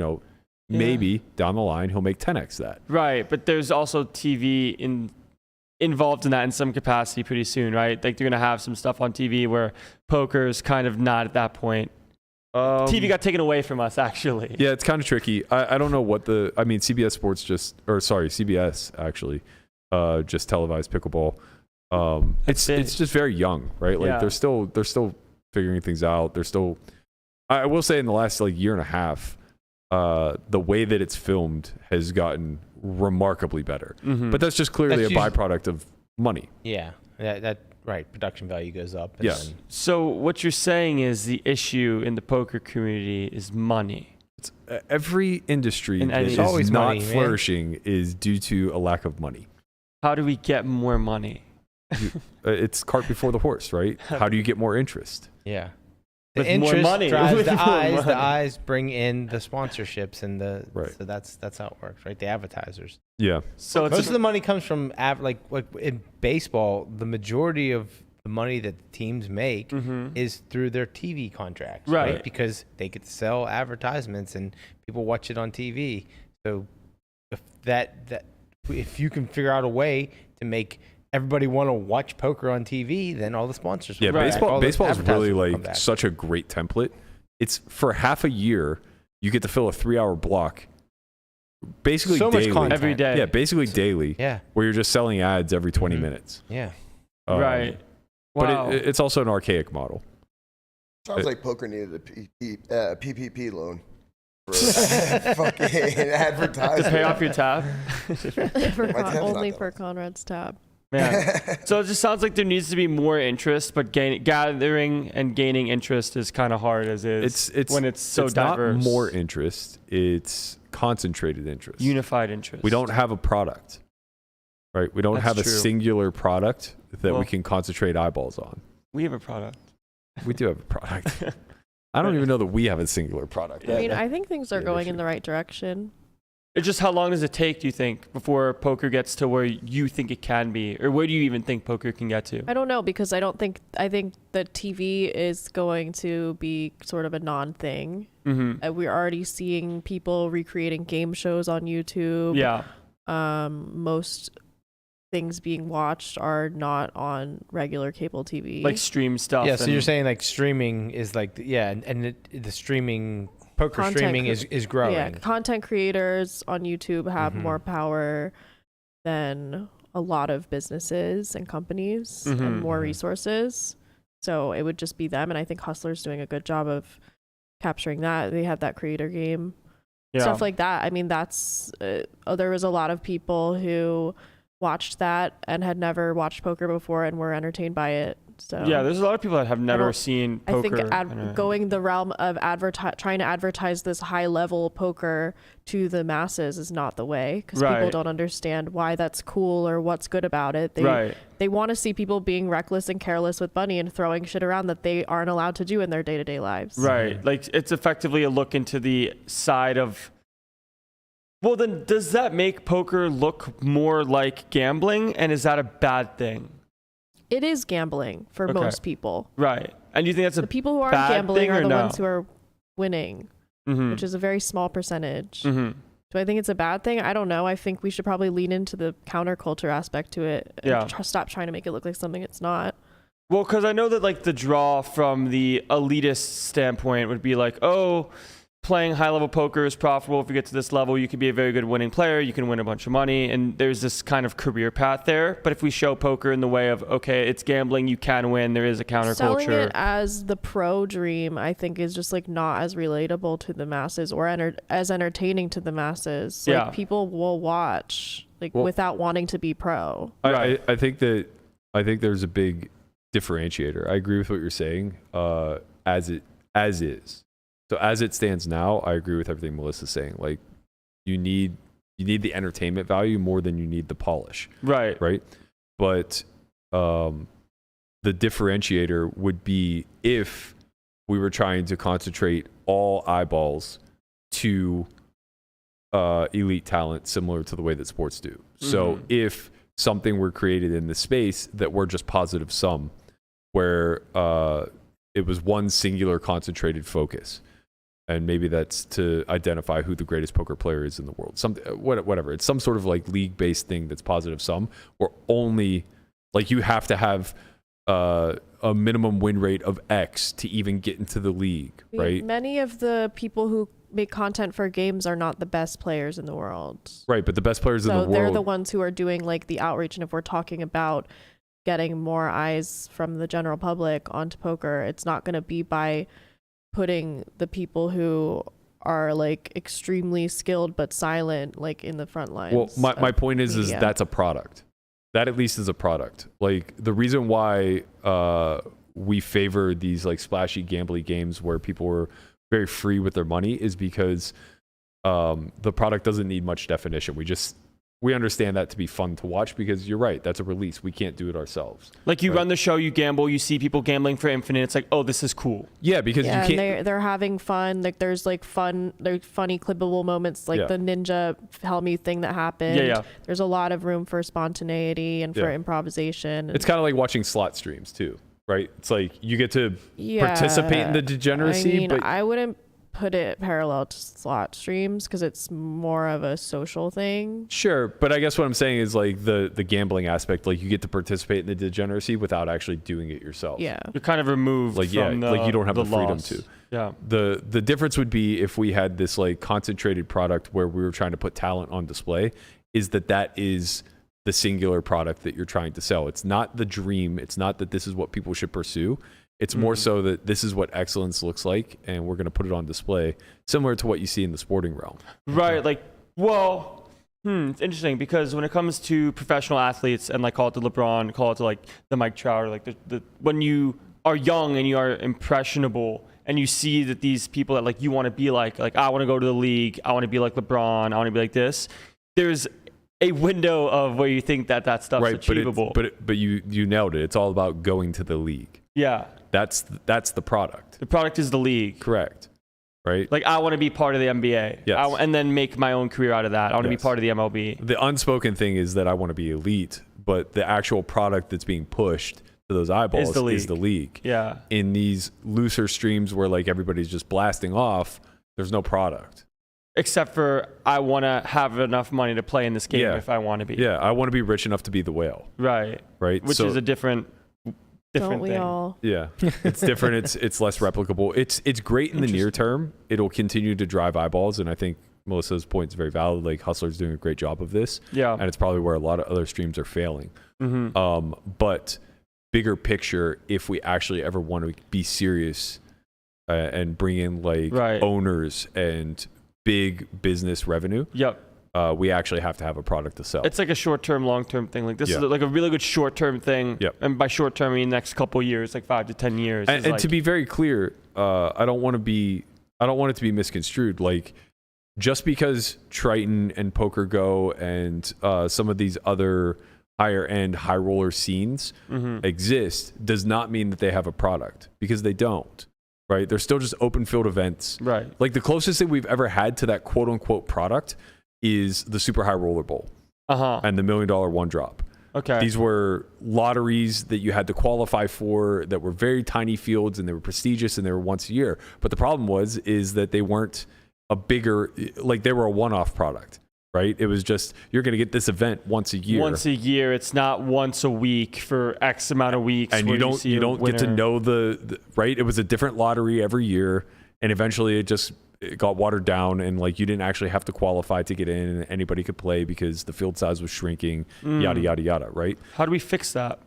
maybe down the line he'll make 10X that. Right, but there's also TV involved in that in some capacity pretty soon, right? Like they're going to have some stuff on TV where poker is kind of not at that point. TV got taken away from us, actually. Yeah, it's kind of tricky. I don't know what CBS Sports CBS actually just televised pickleball. It's just very young, right? Like they're still figuring things out. I will say in the last like year and a half, the way that it's filmed has gotten remarkably better. Mm-hmm. But that's just clearly a byproduct of money. Yeah, that right. Production value goes up. Yes. So what you're saying is the issue in the poker community is money. It's, every industry that is always not money, flourishing is due to a lack of money. How do we get more money? It's cart before the horse, right? How do you get more interest? Yeah. The with interest more money. drives With the more eyes. money. The eyes bring in the sponsorships and Right. So that's how it works, right? The advertisers. Yeah. So Most of the money comes from like in baseball. The majority of the money that the teams make is through their TV contracts, Right. Because they get to sell advertisements and people watch it on TV. So if you can figure out a way to make everybody want to watch poker on TV, then all the sponsors will Yeah, come back. baseball is really will come like back. such a great template. It's for half a year, you get to fill a 3-hour block, basically So much daily. content. every day. Yeah, basically daily. Yeah. Where you're just selling ads every 20 minutes. Yeah. Right. Wow. But it's also an archaic model. Sounds like poker needed a PPP loan for fucking advertising. to pay off your tab. Only for Conrad's tab. Man. So it just sounds like there needs to be more interest, but gathering and gaining interest is kind of hard as is. It's when it's so it's diverse. not more interest. It's concentrated interest. Unified interest. We don't have a product, right? We don't That's have a true. singular product that Well- we can concentrate eyeballs on. We have a product. We do have a product. I don't even know that we have a singular product. I mean, I think things are Yeah, going issue. in the right direction. It's just how long does it take, do you think, before poker gets to where you think it can be? Or where do you even think poker can get to? I don't know because I think that TV is going to be sort of a non-thing. We're already seeing people recreating game shows on YouTube. Yeah. Most things being watched are not on regular cable TV. Like stream stuff. Yeah, so and- you're saying like streaming is like and the streaming poker Content streaming cre- is growing. Yeah, content creators on YouTube have more power than a lot of businesses and companies and more resources. So it would just be them, and I think Hustler's doing a good job of capturing that. They have that creator game, stuff like that. I mean, that's there was a lot of people who watched that and had never watched poker before and were entertained by it. So Yeah, there's a lot of people that have never seen poker. I think going the realm of trying to advertise this high level poker to the masses is not the way, because people Right. don't understand why that's cool or what's good about it. They want to see people being reckless and careless with money and throwing shit around that they aren't allowed to do in their day-to-day lives. Right. Like it's effectively a look into the side of. Well, then does that make poker look more like gambling? And is that a bad thing? It is gambling for Okay. most people. Right. And you think that's The a people who aren't bad gambling thing are or the no? ones who are winning, which is a very small percentage. Mm-hmm. Do I think it's a bad thing? I don't know. I think we should probably lean into the counterculture aspect to it and Yeah. stop trying to make it look like something it's not. Well, because I know that like the draw from the elitist standpoint would be like, oh, playing high-level poker is profitable. If you get to this level, you can be a very good winning player. You can win a bunch of money, and there's this kind of career path there. But if we show poker in the way of, okay, it's gambling, you can win, there is a counterculture. Selling it as the pro dream, I think, is just like not as relatable to the masses or as entertaining to the masses. Like, Yeah. people will watch without wanting to be pro. Right. I think there's a big differentiator. I agree with what you're saying. As is. So as it stands now, I agree with everything Melissa's saying. Like, you need the entertainment value more than you need the polish. Right. But the differentiator would be if we were trying to concentrate all eyeballs to elite talent, similar to the way that sports do. So if something were created in the space that were just positive sum, where it was one singular concentrated focus, and maybe that's to identify who the greatest poker player is in the world. Whatever. It's some sort of like league-based thing that's positive sum, or only like you have to have a minimum win rate of X to even get into the league, right? Many of the people who make content for games are not the best players in the world. Right, but the best players in the So world. they're the ones who are doing like the outreach. And if we're talking about getting more eyes from the general public onto poker, it's not going to be by putting the people who are like extremely skilled but silent like in the front lines. Well, my point is media. that's a product. That at least is a product. Like, the reason why we favor these like splashy gambly games where people were very free with their money is because the product doesn't need much definition. We just we understand that to be fun to watch because you're right. That's a release. We can't do it ourselves. Like you run the show, you gamble, you see people gambling for infinite. It's like, oh, this is cool. Yeah, because you can't. And they're having fun. Like there's like funny clippable moments, like the ninja Helmu thing that happened. Yeah. There's a lot of room for spontaneity and for improvisation. It's kind of like watching slot streams too, right? It's like you get to participate in the degeneracy. I mean, but I wouldn't put it parallel to slot streams because it's more of a social thing. Sure, but I guess what I'm saying is like the gambling aspect, like you get to participate in the degeneracy without actually doing it yourself. Yeah, you're kind of removed from like you don't have the freedom loss. to. Yeah. The difference would be if we had this like concentrated product where we were trying to put talent on display, is that is the singular product that you're trying to sell. It's not the dream. It's not that this is what people should pursue. It's more so that this is what excellence looks like, and we're going to put it on display, similar to what you see in the sporting realm. Right. Like, well, it's interesting because when it comes to professional athletes and like call it to LeBron, call it to like the Mike Trout, or like the when you are young and you are impressionable and you see that these people that like you want to be like I want to go to the league, I want to be like LeBron, I want to be like this. There's a window of where you think that stuff's achievable. But you nailed it. It's all about going to the league. Yeah. That's the product. The product is the league. Correct. Right? Like I want to be part of the NBA. Yes. And then make my own career out of that. I want to be part of the MLB. The unspoken thing is that I want to be elite, but the actual product that's being pushed to those eyeballs is the league. Yeah. In these looser streams where like everybody's just blasting off, there's no product. Except for I want to have enough money to play in this game if I want to be. Yeah, I want to be rich enough to be the whale. Right. Right. Which is a different Don't we thing. all? Yeah, it's different. It's less replicable. It's great in the near term. It'll continue to drive eyeballs, and I think Melissa's point is very valid. Like Hustler's doing a great job of this. Yeah, and it's probably where a lot of other streams are failing. Mm-hmm. But bigger picture, if we actually ever want to be serious and bring in like owners and big business revenue. Yep. We actually have to have a product to sell. It's like a short-term, long-term thing. Like this is like a really good short-term thing. Yep. And by short-term, I mean next couple of years, like 5 to 10 years. And to be very clear, I don't want it to be misconstrued. Like just because Triton and Poker Go and some of these other higher-end high roller scenes exist does not mean that they have a product, because they don't. Right? They're still just open field events. Right. Like the closest thing we've ever had to that quote-unquote product is the Super High Roller Bowl and the $1 million one drop. Okay. These were lotteries that you had to qualify for that were very tiny fields, and they were prestigious, and they were once a year. But the problem is that they weren't a bigger, like they were a one-off product, right? It was just, you're going to get this event once a year. Once a year. It's not once a week for X amount of weeks. And you don't get to know the right? It was a different lottery every year, and eventually it got watered down, and like you didn't actually have to qualify to get in, and anybody could play because the field size was shrinking, yada yada yada, right? How do we fix that?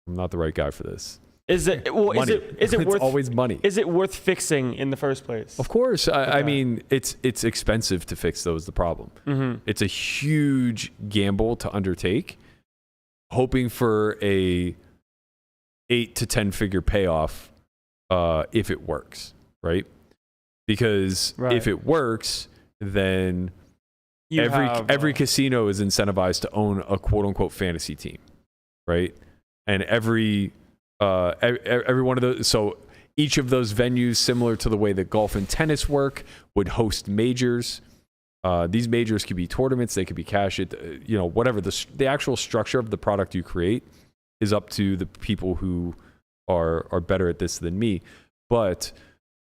I'm not the right guy for this. Is it money. Is it worth always money? Is it worth fixing in the first place? Of course. I mean, it's expensive to fix, though, is the problem. It's a huge gamble to undertake, hoping for a 8 to 10 figure payoff if it works, right? Because if it works, then every casino is incentivized to own a quote unquote fantasy team, right? And every one of those, so each of those venues, similar to the way that golf and tennis work, would host majors. These majors could be tournaments, they could be cash, whatever. The actual structure of the product you create is up to the people who are better at this than me, but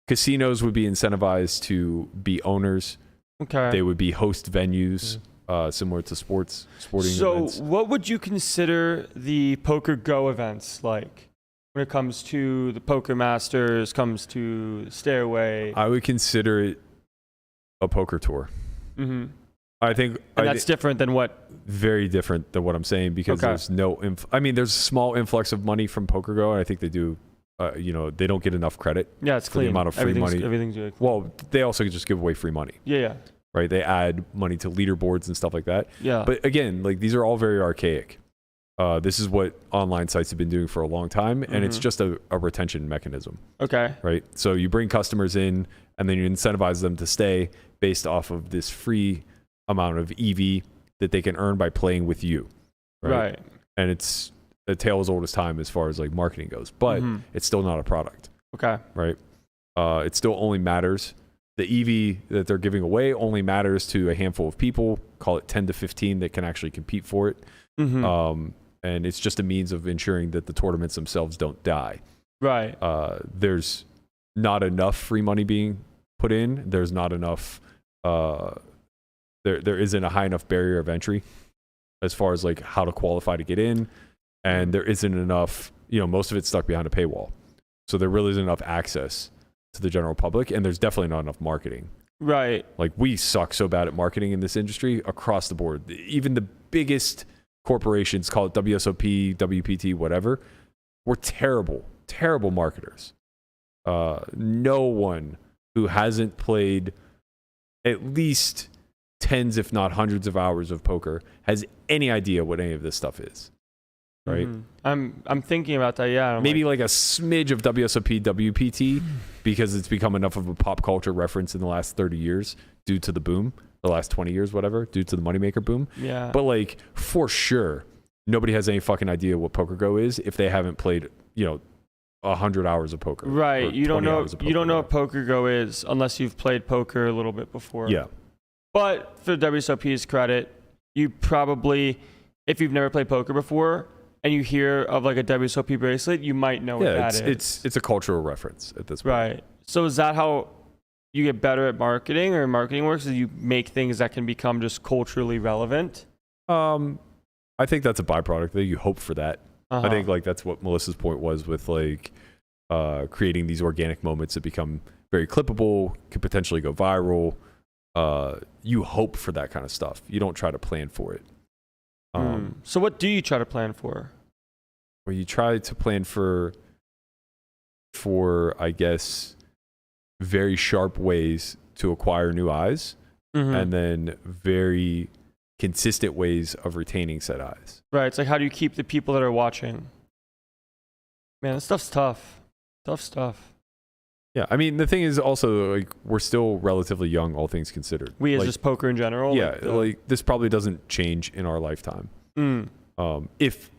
casinos would be incentivized to be owners. Okay. They would be host venues, similar to sporting events. So what would you consider the Poker Go events like when it comes to the Poker Masters, comes to Stairway? I would consider it a poker tour. I think... And that's different than what? Very different than what I'm saying, because there's no... there's a small influx of money from Poker Go, and I think they do... they don't get enough credit. Yeah, it's for clean. The amount of free money. Everything's good. Well, they also just give away free money. Yeah. Right? They add money to leaderboards and stuff like that. Yeah. But again, like these are all very archaic. This is what online sites have been doing for a long time, and it's just a retention mechanism. Okay. Right? So you bring customers in, and then you incentivize them to stay based off of this free amount of EV that they can earn by playing with you. Right. And it's a tale as old as time as far as like marketing goes, but it's still not a product. Okay. Right. It still only matters. The EV that they're giving away only matters to a handful of people, call it 10 to 15 that can actually compete for it. And it's just a means of ensuring that the tournaments themselves don't die. Right. There's not enough free money being put in. There's not enough, there isn't a high enough barrier of entry as far as like how to qualify to get in. And there isn't enough, most of it's stuck behind a paywall. So there really isn't enough access to the general public, and there's definitely not enough marketing. Right. Like we suck so bad at marketing in this industry across the board. Even the biggest corporations, call it WSOP, WPT, whatever, we're terrible marketers. No one who hasn't played at least tens, if not hundreds of hours of poker has any idea what any of this stuff is. Right. I'm thinking about that. Yeah. Maybe like a smidge of WSOP, WPT, because it's become enough of a pop culture reference in the last 30 years due to the boom, the last 20 years, whatever, due to the moneymaker boom. Yeah. But like for sure, nobody has any fucking idea what PokerGo is if they haven't played, 100 hours of poker. Right. You don't know what PokerGo is unless you've played poker a little bit before. Yeah. But for WSOP's credit, you probably, if you've never played poker before, and you hear of like a WSOP bracelet, you might know what that is. It's a cultural reference at this point. Right. So is that how you get better at marketing, or marketing works? Is you make things that can become just culturally relevant? I think that's a byproduct. That you hope for that. I think like that's what Melissa's point was with like creating these organic moments that become very clippable, could potentially go viral. You hope for that kind of stuff. You don't try to plan for it. So what do you try to plan for? Well, you try to plan for I guess, very sharp ways to acquire new eyes, and then very consistent ways of retaining said eyes. Right. It's like, how do you keep the people that are watching? Man, this stuff's tough. Tough stuff. Yeah, I mean, the thing is also, like, we're still relatively young, all things considered. We as just poker in general? Yeah, like this probably doesn't change in our lifetime. If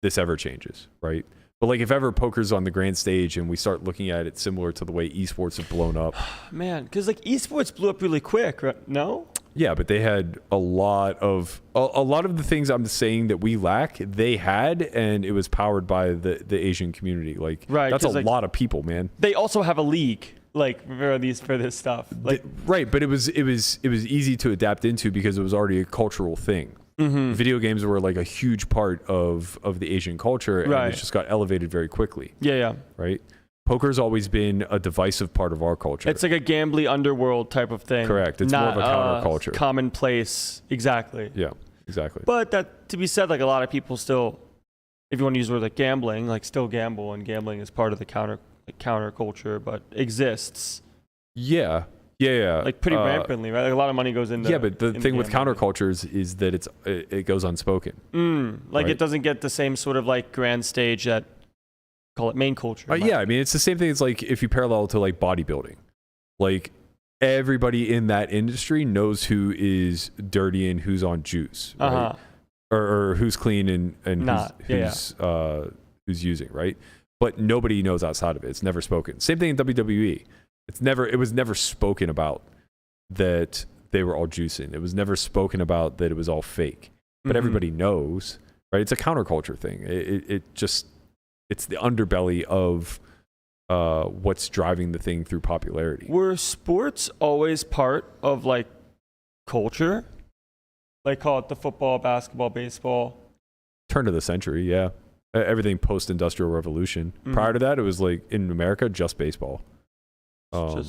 this ever changes, right? But like if ever poker's on the grand stage and we start looking at it similar to the way esports have blown up. Man, because like esports blew up really quick, right? No? Yeah, but they had a lot of the things I'm saying that we lack, they had, and it was powered by the Asian community. Like, right, that's a lot of people, man. They also have a league, like for this stuff. Like, right, but it was easy to adapt into because it was already a cultural thing. Video games were like a huge part of the Asian culture, and it just got elevated very quickly. Yeah. Right. Poker's always been a divisive part of our culture. It's like a gambly underworld type of thing. Correct. It's not more of a counterculture. Commonplace. Exactly. Yeah, exactly. But that to be said, like a lot of people still, if you want to use the word like gambling, like still gamble, and gambling is part of the counterculture, but exists. Yeah. Like pretty rampantly, right? Like a lot of money goes into. Yeah, but the thing with countercultures is that it goes unspoken. Like it doesn't get the same sort of like grand stage that, call it main culture. Yeah, I mean, it's the same thing as like if you parallel to like bodybuilding. Like everybody in that industry knows who is dirty and who's on juice, right? Or who's clean and not, who's using, right? But nobody knows outside of it. It's never spoken. Same thing in WWE. It was never spoken about that they were all juicing. It was never spoken about that it was all fake. But everybody knows, right? It's a counterculture thing. It's the underbelly of what's driving the thing through popularity. Were sports always part of like culture? Like call it the football, basketball, baseball? Turn of the century, yeah. Everything post-industrial revolution. Prior to that, it was like in America, just baseball. I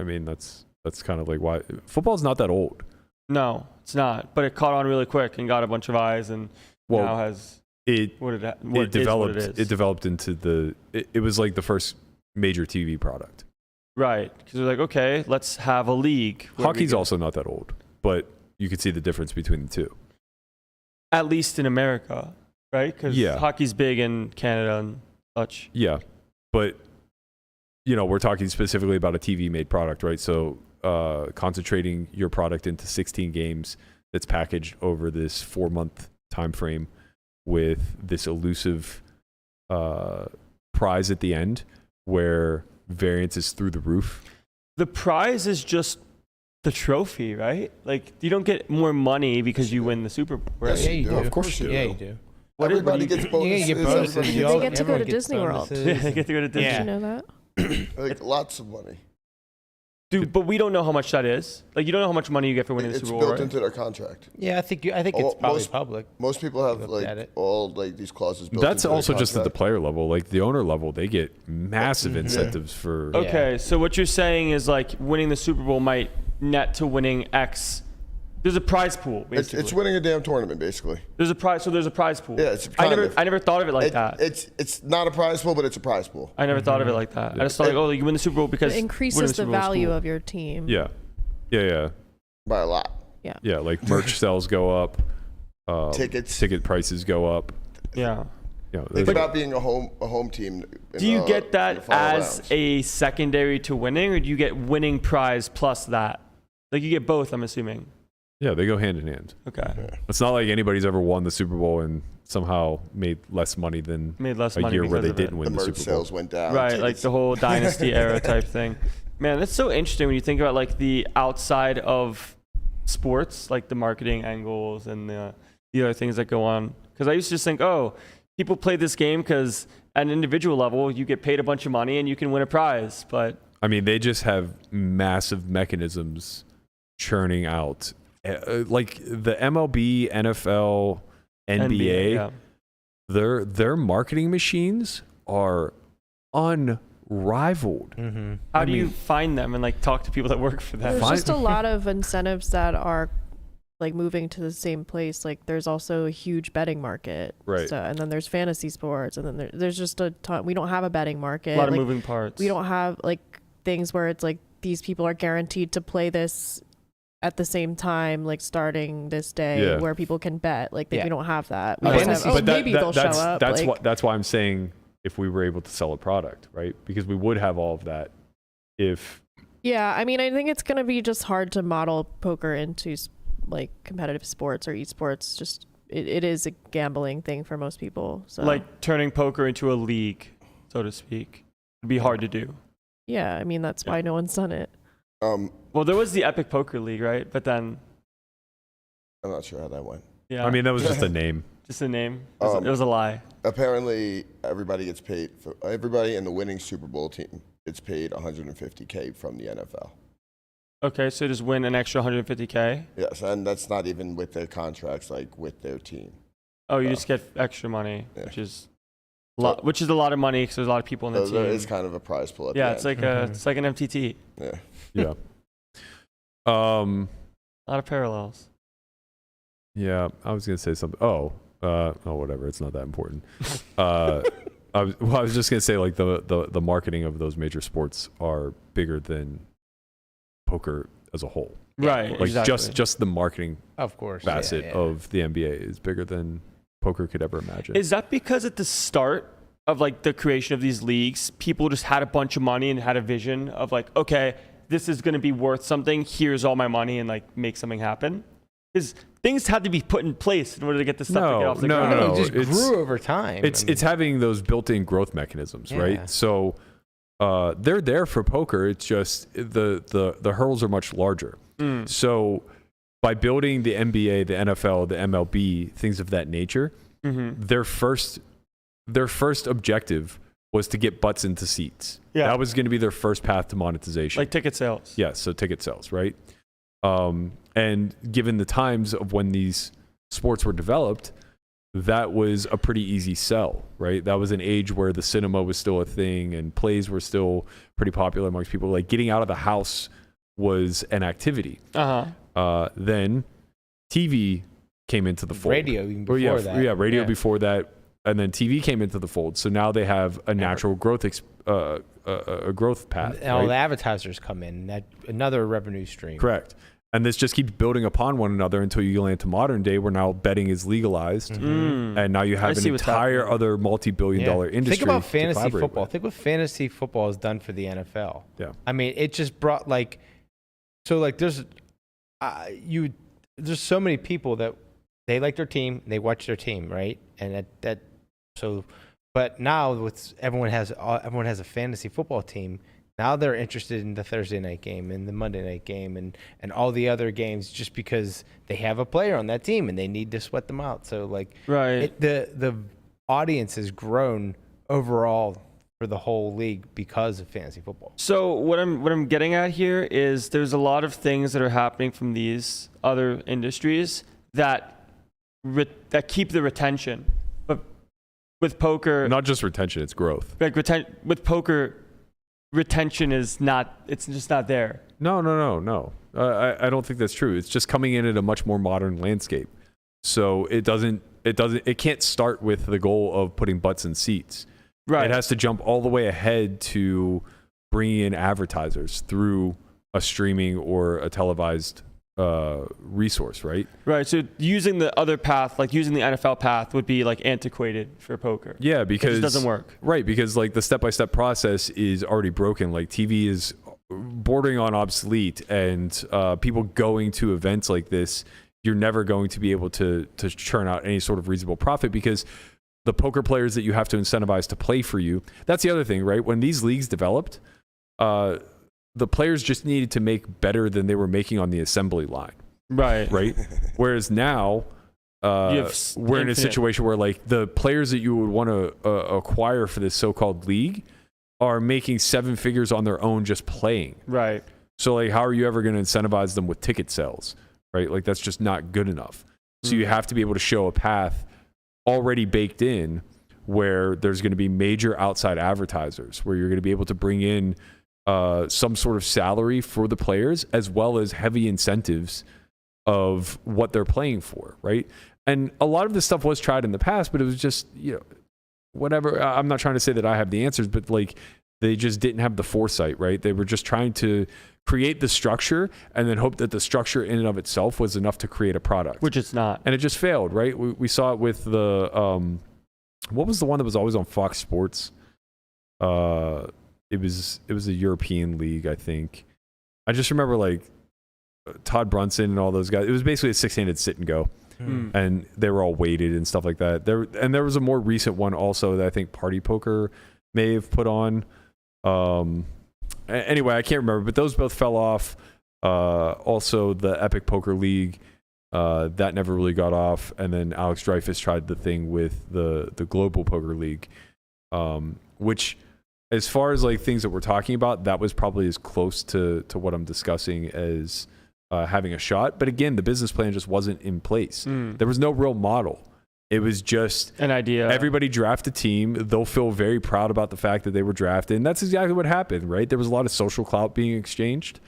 mean, that's kind of like why football's not that old. No, it's not. But it caught on really quick and got a bunch of eyes, and now has it developed into it was like the first major TV product. Right, because they're like, okay, let's have a league. Hockey's also not that old, but you could see the difference between the two. At least in America, right? Because hockey's big in Canada and such. Yeah, but we're talking specifically about a TV-made product, right? So concentrating your product into 16 games that's packaged over this 4-month time frame with this elusive prize at the end where variance is through the roof. The prize is just the trophy, right? Like, you don't get more money because you win the Super Bowl, right? Yes, you do. Of course you do. Yeah, you do. Everybody gets bonuses. You get bonuses. They get to go to Disney World. They get to go to Disney. Did you know that? Like lots of money. Dude, but we don't know how much that is. Like, you don't know how much money you get for winning the It's Super Bowl, built right? into their contract. Yeah, I think it's probably public. Most people have Looked at like it. all like these clauses built That's into also their just at the contract. player level. Like the owner level, they get massive incentives for. Okay, so what you're saying is like winning the Super Bowl might net to winning X. There's a prize pool, basically. It's winning a damn tournament, basically. There's a prize, so there's a prize pool. Yeah, it's I kind never of. I never thought of it like that. It's not a prize pool, but it's a prize pool. I never thought of it like that. I just thought like, oh, you win the Super Bowl because It winning increases the Super Bowl is value cool. of your team. Yeah. By a lot. Yeah, like merch sales go up. Tickets. Ticket prices go up. Yeah. You know, Think there's- about being a home team. Do you get in that the final as rounds. a secondary to winning, or do you get winning prize plus that? Like you get both, I'm assuming. yeah, they go hand in hand. Okay. It's not like anybody's ever won the Super Bowl and somehow made less money than Made less a money year where because they of it. didn't win the the merch Super Bowl? sales went down? Right, like tickets- the whole dynasty era type thing. Man, that's so interesting when you think about like the outside of sports, like the marketing angles and the other things that go on. Because I used to just think, oh, people play this game because at an individual level, you get paid a bunch of money and you can win a prize. But I mean, they just have massive mechanisms churning out. Like the MLB, NFL, NBA, yeah. their marketing machines are unrivaled. Mm-hmm. How do you find them and like talk to people that work for them? There's just a lot of incentives that are like moving to the same place. Like there's also a huge betting market. Right. So, and then there's fantasy sports, and then there's just a ton. We don't have a betting market. A lot of Like, moving parts. we don't have like things where it's like these people are guaranteed to play this at the same time, like starting this day, Yeah. where people can bet. Like Yeah. we don't have that. We But just fantasy- have, oh, But that- maybe that- they'll that's, show up. That's like, that's why I'm saying if we were able to sell a product, right? Because we would have all of that if yeah, I mean, I think it's gonna be just hard to model poker into like competitive sports or esports. Just it is a gambling thing for most people. So like turning poker into a league, so to speak. It'd be hard to do. yeah, I mean that's why no one's done it. Well, there was the Epic Poker League, right? But then, I'm not sure how that went. yeah. I mean that was just a name. just a name. It was a lie. Apparently, everybody gets paid. Everybody in the winning Super Bowl team gets paid $150K from the NFL. Okay, so just win an extra 150K. Yes, and that's not even with their contracts, like with their team. Oh, you just get extra money, Yeah. which is a lot of money because there's a lot of people in the So there team. is kind of a prize pool at Yeah, the it's end. like it's like an MTT. Yeah. Yeah. A lot of parallels. Yeah, I was gonna say something. Whatever. It's not that important. I was just gonna say like the marketing of those major sports are bigger than poker as a whole. Right. Like exactly. just the marketing Of course. facet yeah. of the NBA is bigger than poker could ever imagine. Is that because at the start of like the creation of these leagues, people just had a bunch of money and had a vision of like, okay, this is going to be worth something. Here's all my money and like make something happen? Because things had to be put in place in order to get this stuff to get off the ground. No, It just it's- grew over time. It's having those built-in growth mechanisms, Yeah. right? So they're there for poker. It's just the hurdles are much larger. So by building the NBA, the NFL, the MLB, things of that nature, their first objective was to get butts into seats. Yeah. That was going to be their first path to monetization. Like ticket sales. Yeah, so ticket sales, right? And given the times of when these sports were developed, that was a pretty easy sell, right? That was an age where the cinema was still a thing and plays were still pretty popular amongst people. Like getting out of the house was an activity. Then TV came into the fold. radio even before that. Yeah, radio Yeah. before that. And then TV came into the fold. So now they have a natural growth a growth path. And all right? the advertisers come in. That another revenue stream. Correct. And this just keeps building upon one another until you land to modern day where now betting is legalized. And now you have an see what's entire happening. other multi-billion dollar industry. Think about to fantasy collaborate football. with. Think what fantasy football has done for the NFL. Yeah. I mean, it just brought there's there's so many people that they like their team, they watch their team, right? And but now with everyone has a fantasy football team. Now they're interested in the Thursday night game and the Monday night game and all the other games just because they have a player on that team and they need to sweat them out. So like, the audience has grown overall for the whole league because of fantasy football. So what I'm getting at here is there's a lot of things that are happening from these other industries that keep the retention, but with poker, not just retention, it's growth. Like with poker, retention is not. It's just not there. No. I don't think that's true. It's just coming in at a much more modern landscape. So it can't start with the goal of putting butts in seats. Right. It has to jump all the way ahead to bringing in advertisers through a streaming or a televised resource, right? Right. So using the other path, like using the NFL path, would be like antiquated for poker. Yeah, because it doesn't work. Right, because like the step-by-step process is already broken. Like TV is bordering on obsolete, and people going to events like this, you're never going to be able to churn out any sort of reasonable profit because the poker players that you have to incentivize to play for you. That's the other thing, right? When these leagues developed, the players just needed to make better than they were making on the assembly line. Right. Whereas now, we're in a situation where like the players that you would want to acquire for this so-called league are making 7 figures on their own just playing. Right. So like, how are you ever going to incentivize them with ticket sales? Right. Like that's just not good enough. So you have to be able to show a path already baked in where there's going to be major outside advertisers, where you're going to be able to bring in some sort of salary for the players as well as heavy incentives of what they're playing for, right? And a lot of this stuff was tried in the past, but it was just, whatever. I'm not trying to say that I have the answers, but like they just didn't have the foresight, right? They were just trying to create the structure and then hope that the structure in and of itself was enough to create a product. Which it's not. And it just failed, right? We saw it with the, what was the one that was always on Fox Sports? It was a European league, I think. I just remember like Todd Brunson and all those guys. It was basically a 6-handed sit and go. And they were all weighted and stuff like that. There was a more recent one also that I think Party Poker may have put on. Anyway, I can't remember, but those both fell off. Also, the Epic Poker League, that never really got off. And then Alex Dreyfus tried the thing with the Global Poker League, which, as far as like things that we're talking about, that was probably as close to what I'm discussing as having a shot. But again, the business plan just wasn't in place. There was no real model. It was just an idea. Everybody draft a team. They'll feel very proud about the fact that they were drafted. And that's exactly what happened, right? There was a lot of social clout being exchanged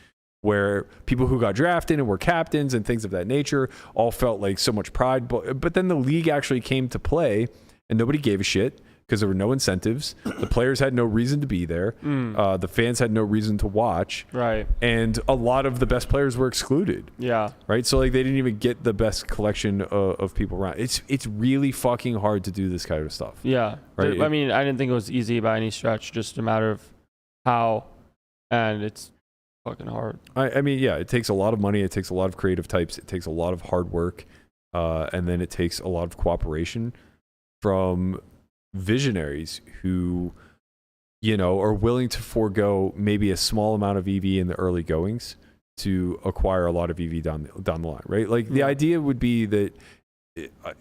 where people who got drafted and were captains and things of that nature all felt like so much pride. But then the league actually came to play and nobody gave a shit because there were no incentives. The players had no reason to be there. The fans had no reason to watch. Right. And a lot of the best players were excluded. Yeah. Right. So like they didn't even get the best collection of people around. It's really fucking hard to do this kind of stuff. Yeah. Right. I mean, I didn't think it was easy by any stretch. Just a matter of how, and it's fucking hard. I mean, yeah, it takes a lot of money. It takes a lot of creative types. It takes a lot of hard work. And then it takes a lot of cooperation from visionaries who, are willing to forego maybe a small amount of EV in the early goings to acquire a lot of EV down the line, right? Like the idea would be that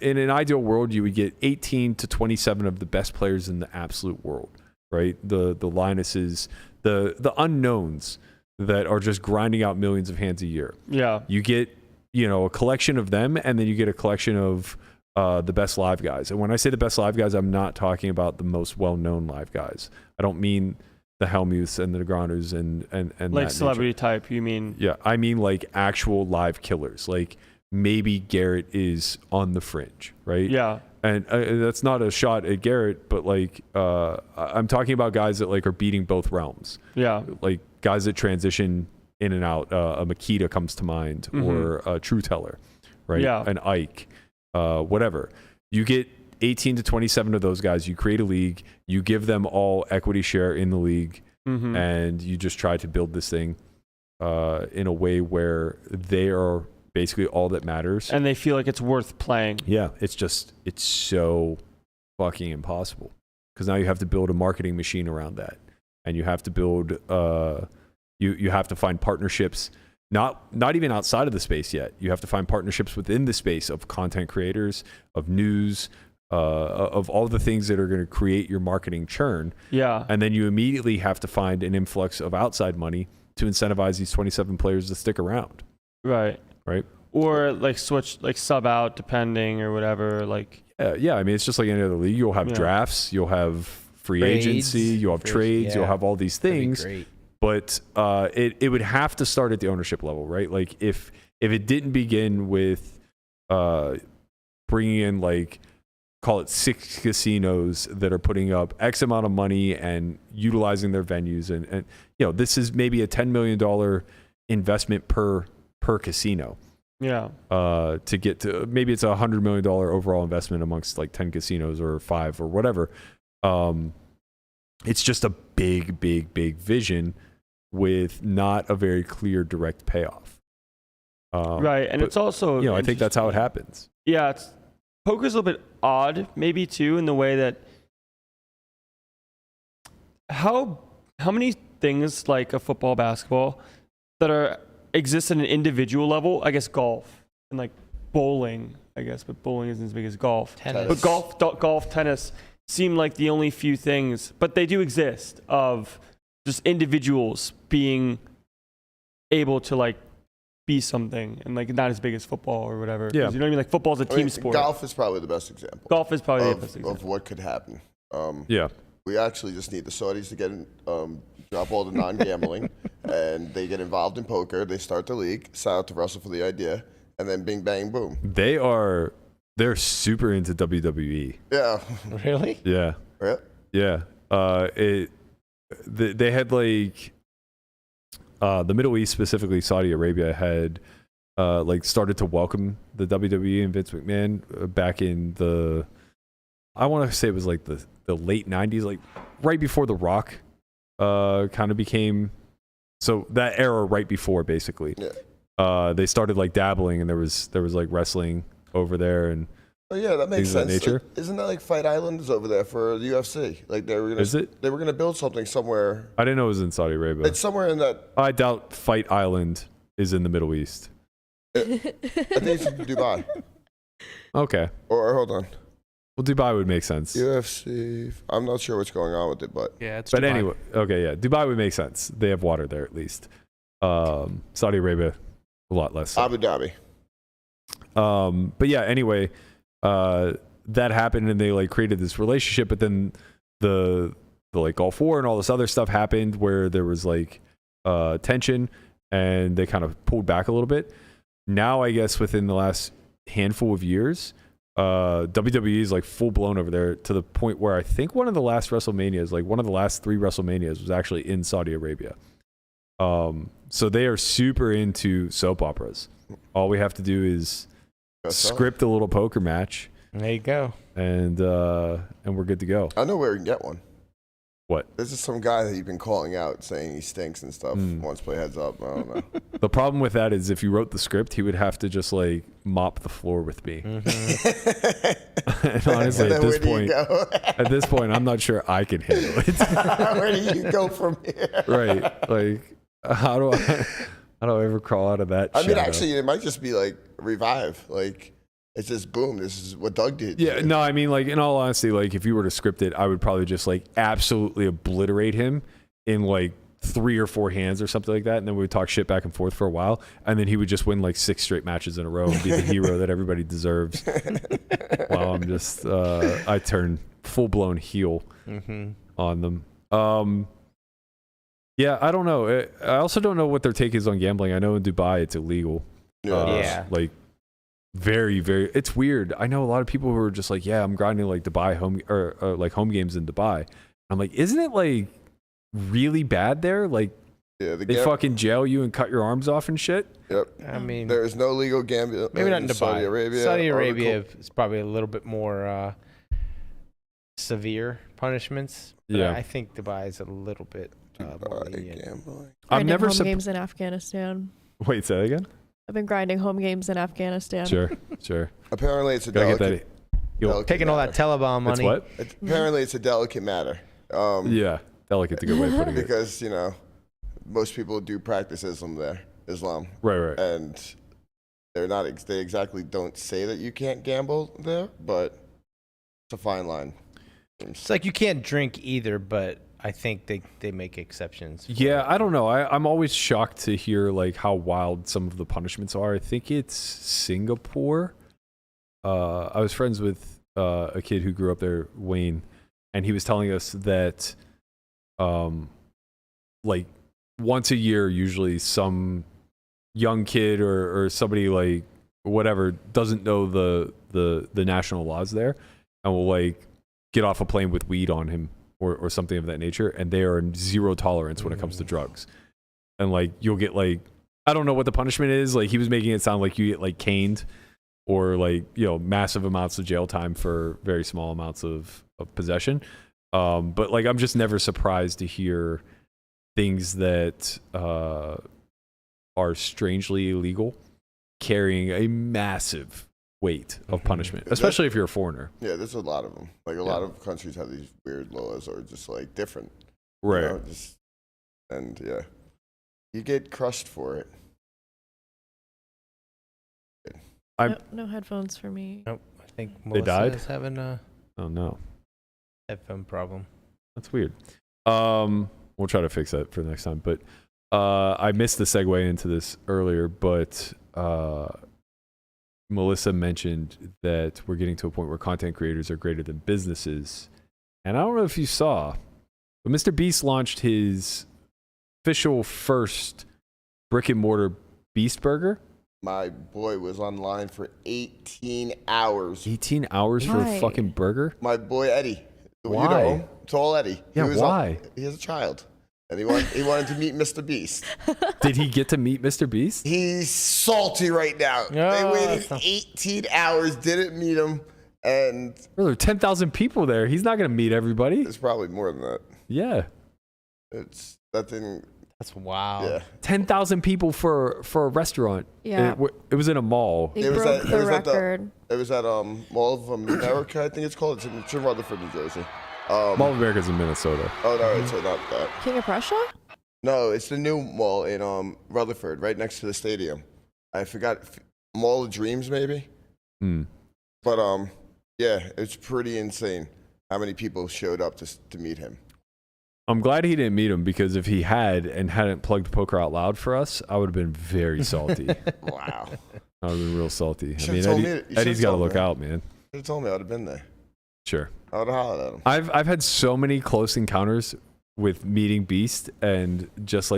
in an ideal world, you would get 18 to 27 of the best players in the absolute world, right? The Linuses, the unknowns that are just grinding out millions of hands a year. Yeah. You get, a collection of them, and then you get a collection of the best live guys. And when I say the best live guys, I'm not talking about the most well-known live guys. I don't mean the Helmuths and the Negroners and like celebrity type, you mean? Yeah, I mean like actual live killers. Like maybe Garrett is on the fringe, right? Yeah. And that's not a shot at Garrett, but like I'm talking about guys that like are beating both realms. Yeah. Like guys that transition in and out. A Makita comes to mind, or a True Teller, right? Yeah. An Ike. Whatever. You get 18 to 27 of those guys. You create a league. You give them all equity share in the league, and you just try to build this thing in a way where they are basically all that matters. And they feel like it's worth playing. Yeah, it's so fucking impossible because now you have to build a marketing machine around that, and you have to build you have to find partnerships, not even outside of the space yet. You have to find partnerships within the space of content creators, of news, of all the things that are going to create your marketing churn. Yeah, and then you immediately have to find an influx of outside money to incentivize these 27 players to stick around. Right. Or like switch, like sub out depending or whatever. Like yeah, I mean it's just like any other league. You'll have drafts, you'll have free agency, you'll have trades, you'll have all these things. But it would have to start at the ownership level, right? Like if it didn't begin with bringing in like call it 6 casinos that are putting up X amount of money and utilizing their venues, and this is maybe a $10 million investment per casino. Yeah. To get to maybe it's $100 million overall investment amongst like 10 casinos or 5 or whatever. It's just a big vision with not a very clear direct payoff. Right, and it's also I think that's how it happens. Yeah, poker's a little bit odd, maybe too, in the way that how many things like a football, basketball that exist at an individual level. I guess golf and like bowling. I guess, but bowling isn't as big as golf. Tennis. But golf, tennis seem like the only few things, but they do exist of just individuals being able to like be something and like not as big as football or whatever. Yeah. You know what I mean? Like football's a team sport. Golf is probably the best example. Golf is probably the best example of what could happen. Yeah. We actually just need the Saudis to get drop all the non-gambling and they get involved in poker. They start the league. Shout out to Russell for the idea. And then bing, bang, boom. They're super into WWE. Yeah. Really? Yeah. Really? Yeah. They had like the Middle East, specifically Saudi Arabia, had like started to welcome the WWE and Vince McMahon back in I want to say it was like the late 90s, like right before The Rock kind of became, so that era right before basically. Yeah. They started like dabbling, and there was like wrestling over there, and oh yeah, that makes sense. Nature. Like, isn't that like Fight Island is over there for the UFC? Like they were gonna build something somewhere. I didn't know it was in Saudi Arabia. It's somewhere in that. I doubt Fight Island is in the Middle East. I think it's in Dubai. Okay. Or hold on. Well, Dubai would make sense. UFC. I'm not sure what's going on with it, but yeah, it's. But Dubai. anyway, okay, yeah, Dubai would make sense. They have water there at least. Saudi Arabia, a lot less. So. Abu Dhabi. But yeah, anyway, that happened, and they like created this relationship. But then the like Gulf War and all this other stuff happened, where there was like tension, and they kind of pulled back a little bit. Now, I guess within the last handful of years, WWE is like full blown over there to the point where I think one of the last WrestleManias, like one of the last 3 WrestleManias, was actually in Saudi Arabia. So they are super into soap operas. All we have to do is script a little poker match. There you go. And we're good to go. I know where we can get one. What? This is some guy that you've been calling out saying he stinks and stuff. Wants to play heads up. I don't know. The problem with that is if you wrote the script, he would have to just like mop the floor with me. Mm-hmm. And honestly, at this point, I'm not sure I can handle it. Where do you go from here? Right. Like, how do I ever crawl out of that? I mean, actually, it might just be like revive. Like, it's just boom. This is what Doug did. Yeah, no, I mean, like, in all honesty, like, if you were to script it, I would probably just like absolutely obliterate him in like 3 or 4 hands or something like that, and then we would talk shit back and forth for a while, and then he would just win like 6 straight matches in a row and be the hero that everybody deserves. While I'm just, I turn full blown heel on them. Yeah, I don't know. I also don't know what their take is on gambling. I know in Dubai it's illegal. Yeah. Like. Very, very. It's weird. I know a lot of people who are just like, yeah, I'm grinding like Dubai home or like home games in Dubai. I'm like, isn't it like really bad there? Like, yeah, they fucking jail you and cut your arms off and shit. Yep. I mean, there is no legal gambling. Maybe not in Dubai. Saudi Arabia. Saudi Arabia is probably a little bit more severe punishments. Yeah, I think Dubai is a little bit more lenient. I've never home games in Afghanistan. Wait, say that again. I've been grinding home games in Afghanistan. Sure. Apparently, it's a Gotta get delicate. that. Taking all that Taliban It's money. what? Apparently, it's a delicate matter. Yeah, delicate's a good way of putting it. Because most people do practice Islam, Right. and they're not. They exactly don't say that you can't gamble there, but it's a fine line. It's like you can't drink either, but I think they make exceptions. Yeah, I don't know. I'm always shocked to hear like how wild some of the punishments are. I think it's Singapore. I was friends with a kid who grew up there, Wayne, and he was telling us that like once a year, usually some young kid or somebody like whatever doesn't know the national laws there and will like get off a plane with weed on him or something of that nature, and they are zero tolerance when it comes to drugs. And like you'll get like, I don't know what the punishment is. Like he was making it sound like you get like caned or like, massive amounts of jail time for very small amounts of possession. But like I'm just never surprised to hear things that are strangely illegal carrying a massive weight of punishment, especially if you're a foreigner. Yeah, there's a lot of them. Like a lot of countries have these weird laws or just like different. Right. You get crushed for it. No headphones for me. Nope. I think They died? Melissa is having a Oh no, headphone problem. that's weird. We'll try to fix that for the next time. But I missed the segue into this earlier, but Melissa mentioned that we're getting to a point where content creators are greater than businesses. And I don't know if you saw, but Mr. Beast launched his official first brick and mortar Beast Burger. My boy was online for 18 hours. 18 hours for a Why? fucking burger? My boy Eddie. Why? You know him? Tall Eddie. Yeah, why? He has a child. And he wanted to meet Mr. Beast. Did he get to meet Mr. Beast? He's salty right now. They Oh, waited that's not- 18 hours, didn't meet him, and Bro, there are 10,000 people there. He's not going to meet everybody. it's probably more than that. Yeah. That thing. That's wow. Yeah. 10,000 people for a restaurant. Yeah. It was in a mall. They It was broke at- the it was at the- record. It was at Mall of America, I think it's called. It's in Rutherford, New Jersey. Mall of America's in Minnesota. Oh no, it's not that. King of Prussia? No, it's the new mall in Rutherford, right next to the stadium. I forgot, Mall of Dreams maybe. Hmm. But yeah, it's pretty insane how many people showed up to meet him. I'm glad he didn't meet him, because if he had and hadn't plugged Poker Out Loud for us, I would have been very salty. Wow. I would have been real salty. I Should've mean, told me- you should've Eddie's got to told look me. out, man. You should have told me I would have been there. Sure. I would have hollered at him. I've had so many close encounters with meeting Beast and just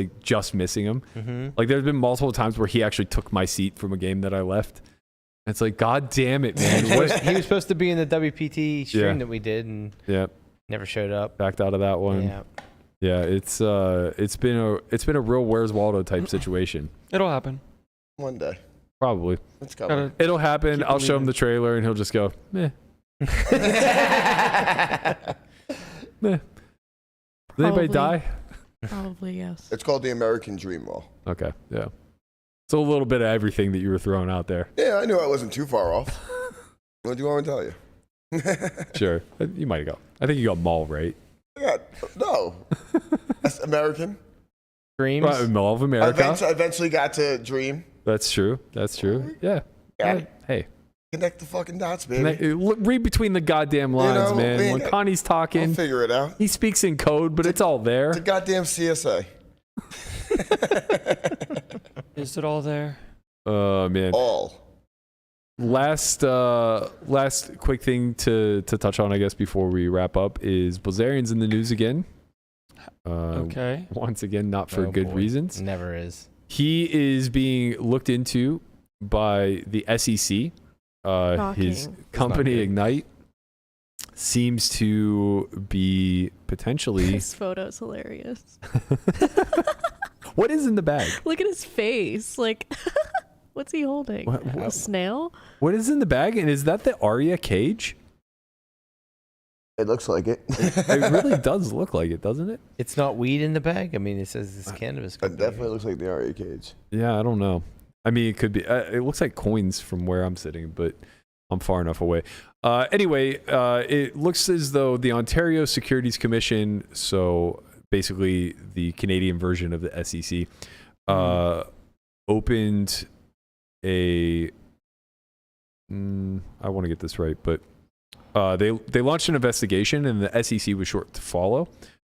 missing him. Mm-hmm. Like there's been multiple times where he actually took my seat from a game that I left. It's like, God damn it, man. He was supposed to be in the WPT stream Yeah. that we did and Yeah, never showed up. backed out of that one. Yeah. Yeah, it's been a real Where's Waldo type situation. It'll happen. One day. Probably. It's coming. Gotta It'll happen. Keep I'll show him believing. the trailer and he'll just go, meh. Meh. Did anybody Probably. die? Probably, yes. It's called the American Dream Mall. Okay, yeah. So a little bit of everything that you were throwing out there. Yeah, I knew I wasn't too far off. What do you want me to tell you? Sure. You might go. I think you got Mall, right? Yeah, no. That's American. Dreams. Right, Mall of I America. eventually got to Dream. That's true. That's true. Yeah. Got it. Hey, Connect the fucking dots, baby. read between the goddamn lines, know, man. man, When Connie's I'll talking, figure it out. he speaks in code, but it's all there. The goddamn CSA. Is it all there? Man. All. Last quick thing to touch on, I guess, before we wrap up is Bilzerian's in the news again. Okay. Once again, not for Oh, good boy. reasons. Never is. He is being looked into by the SEC. His Shocking. company good. Ignite seems to be potentially. This photo's hilarious. What is in the bag? Look at his face. Like, what's he holding? What- A snail? What is in the bag? And is that the Arya cage? It looks like it. It really does look like it, doesn't it? It's not weed in the bag. I mean, it says it's cannabis. It company. definitely looks like the RA cage. Yeah, I don't know. I mean, it could be. It looks like coins from where I'm sitting, but I'm far enough away. Anyway, it looks as though the Ontario Securities Commission, so basically the Canadian version of the SEC, opened a. I want to get this right, but they launched an investigation, and the SEC was short to follow.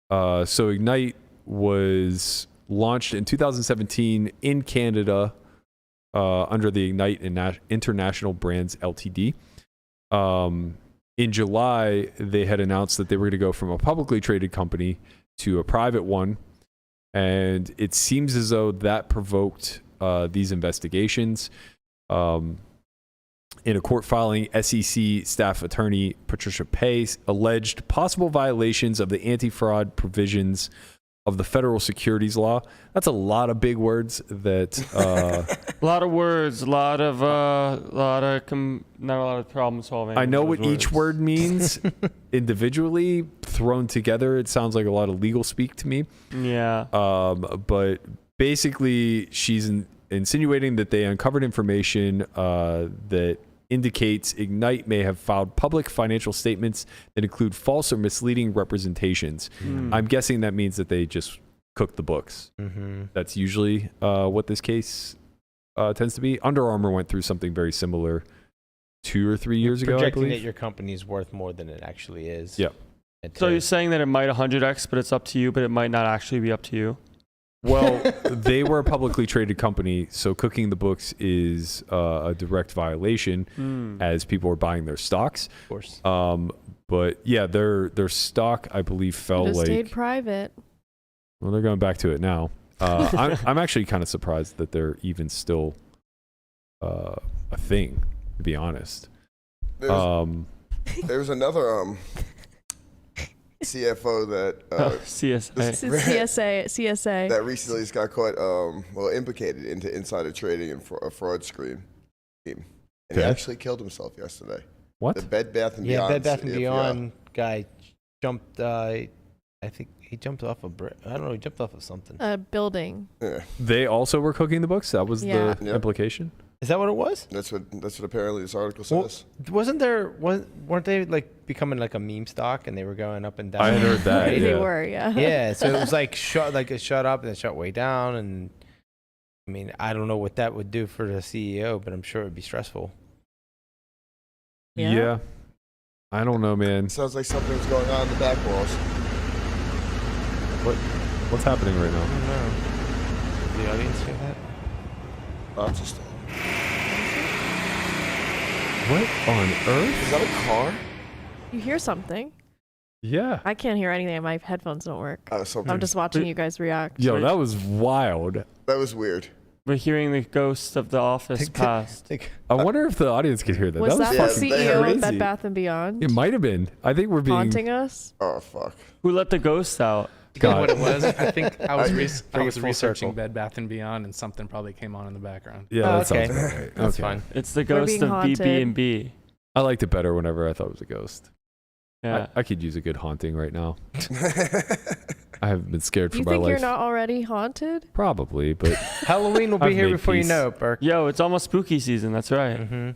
So Ignite was launched in 2017 in Canada under the Ignite International Brands Ltd. In July, they had announced that they were going to go from a publicly traded company to a private one, and it seems as though that provoked these investigations. In a court filing, SEC staff attorney Patricia Pace alleged possible violations of the anti-fraud provisions of the federal securities law. That's a lot of big words. That a lot of words, not a lot of problem solving. I know what each word means individually. Thrown together, it sounds like a lot of legal speak to me. Yeah. But basically, she's insinuating that they uncovered information that indicates Ignite may have filed public financial statements that include false or misleading representations. I'm guessing that means that they just cooked the books. That's usually what this case tends to be. Under Armour went through something very similar 2 or 3 years ago, I Projecting believe. that your company is worth more than it actually is. Yeah. So you're saying that it might 100x, but it's up to you, but it might not actually be up to you? Well, they were a publicly traded company, so cooking the books is a direct violation as people are buying their stocks. Of course. But yeah, their stock, I believe, fell Just like. stayed private. Well, they're going back to it now. I'm actually kind of surprised that they're even still a thing, to be honest. There's another CFO that CSA that recently just got caught implicated into insider trading and a fraud scheme, and he actually killed himself yesterday. What? The Bed Bath and Beyond. Bed Bath and Beyond guy jumped. I think he jumped off a brick. I don't know. He jumped off of something. A building. Yeah. They also were cooking the books. That was the implication. Is that what it was? That's what apparently this article says. Weren't they like becoming like a meme stock and they were going up and down? I heard that. Right? They were, yeah. Yeah, so it was like it shot up and then shot way down, and I mean, I don't know what that would do for the CEO, but I'm sure it'd be stressful. Yeah. I don't know, man. Sounds like something's going on in the back walls. What's happening right I now? don't know. Did the audience hear that? Lots of stuff. What on earth? Is that a car? You hear something? Yeah. I can't hear anything. My headphones don't work. Something. I'm just watching you guys react. Yo, that was wild. That was weird. We're hearing the ghost of the office past. I wonder if the audience could hear that. Was that fucking the CEO crazy. of Bed Bath & Beyond? It might have been. I think we're being Haunting us? Oh fuck. Who let the ghost out? God. What it was, I think I was full researching circle. Bed Bath and Beyond, and something probably came on in the background. Yeah, Oh, that okay. sounds about right. That's Okay. fine. It's the We're ghost being of haunted. BB&B. I liked it better whenever I thought it was a ghost. Yeah. I could use a good haunting right now. I have been scared for You my think life. you're not already haunted? Probably, but Halloween will be I've here made before you peace. know it, Burke. Yo, it's almost spooky season. That's right. Mm-hmm.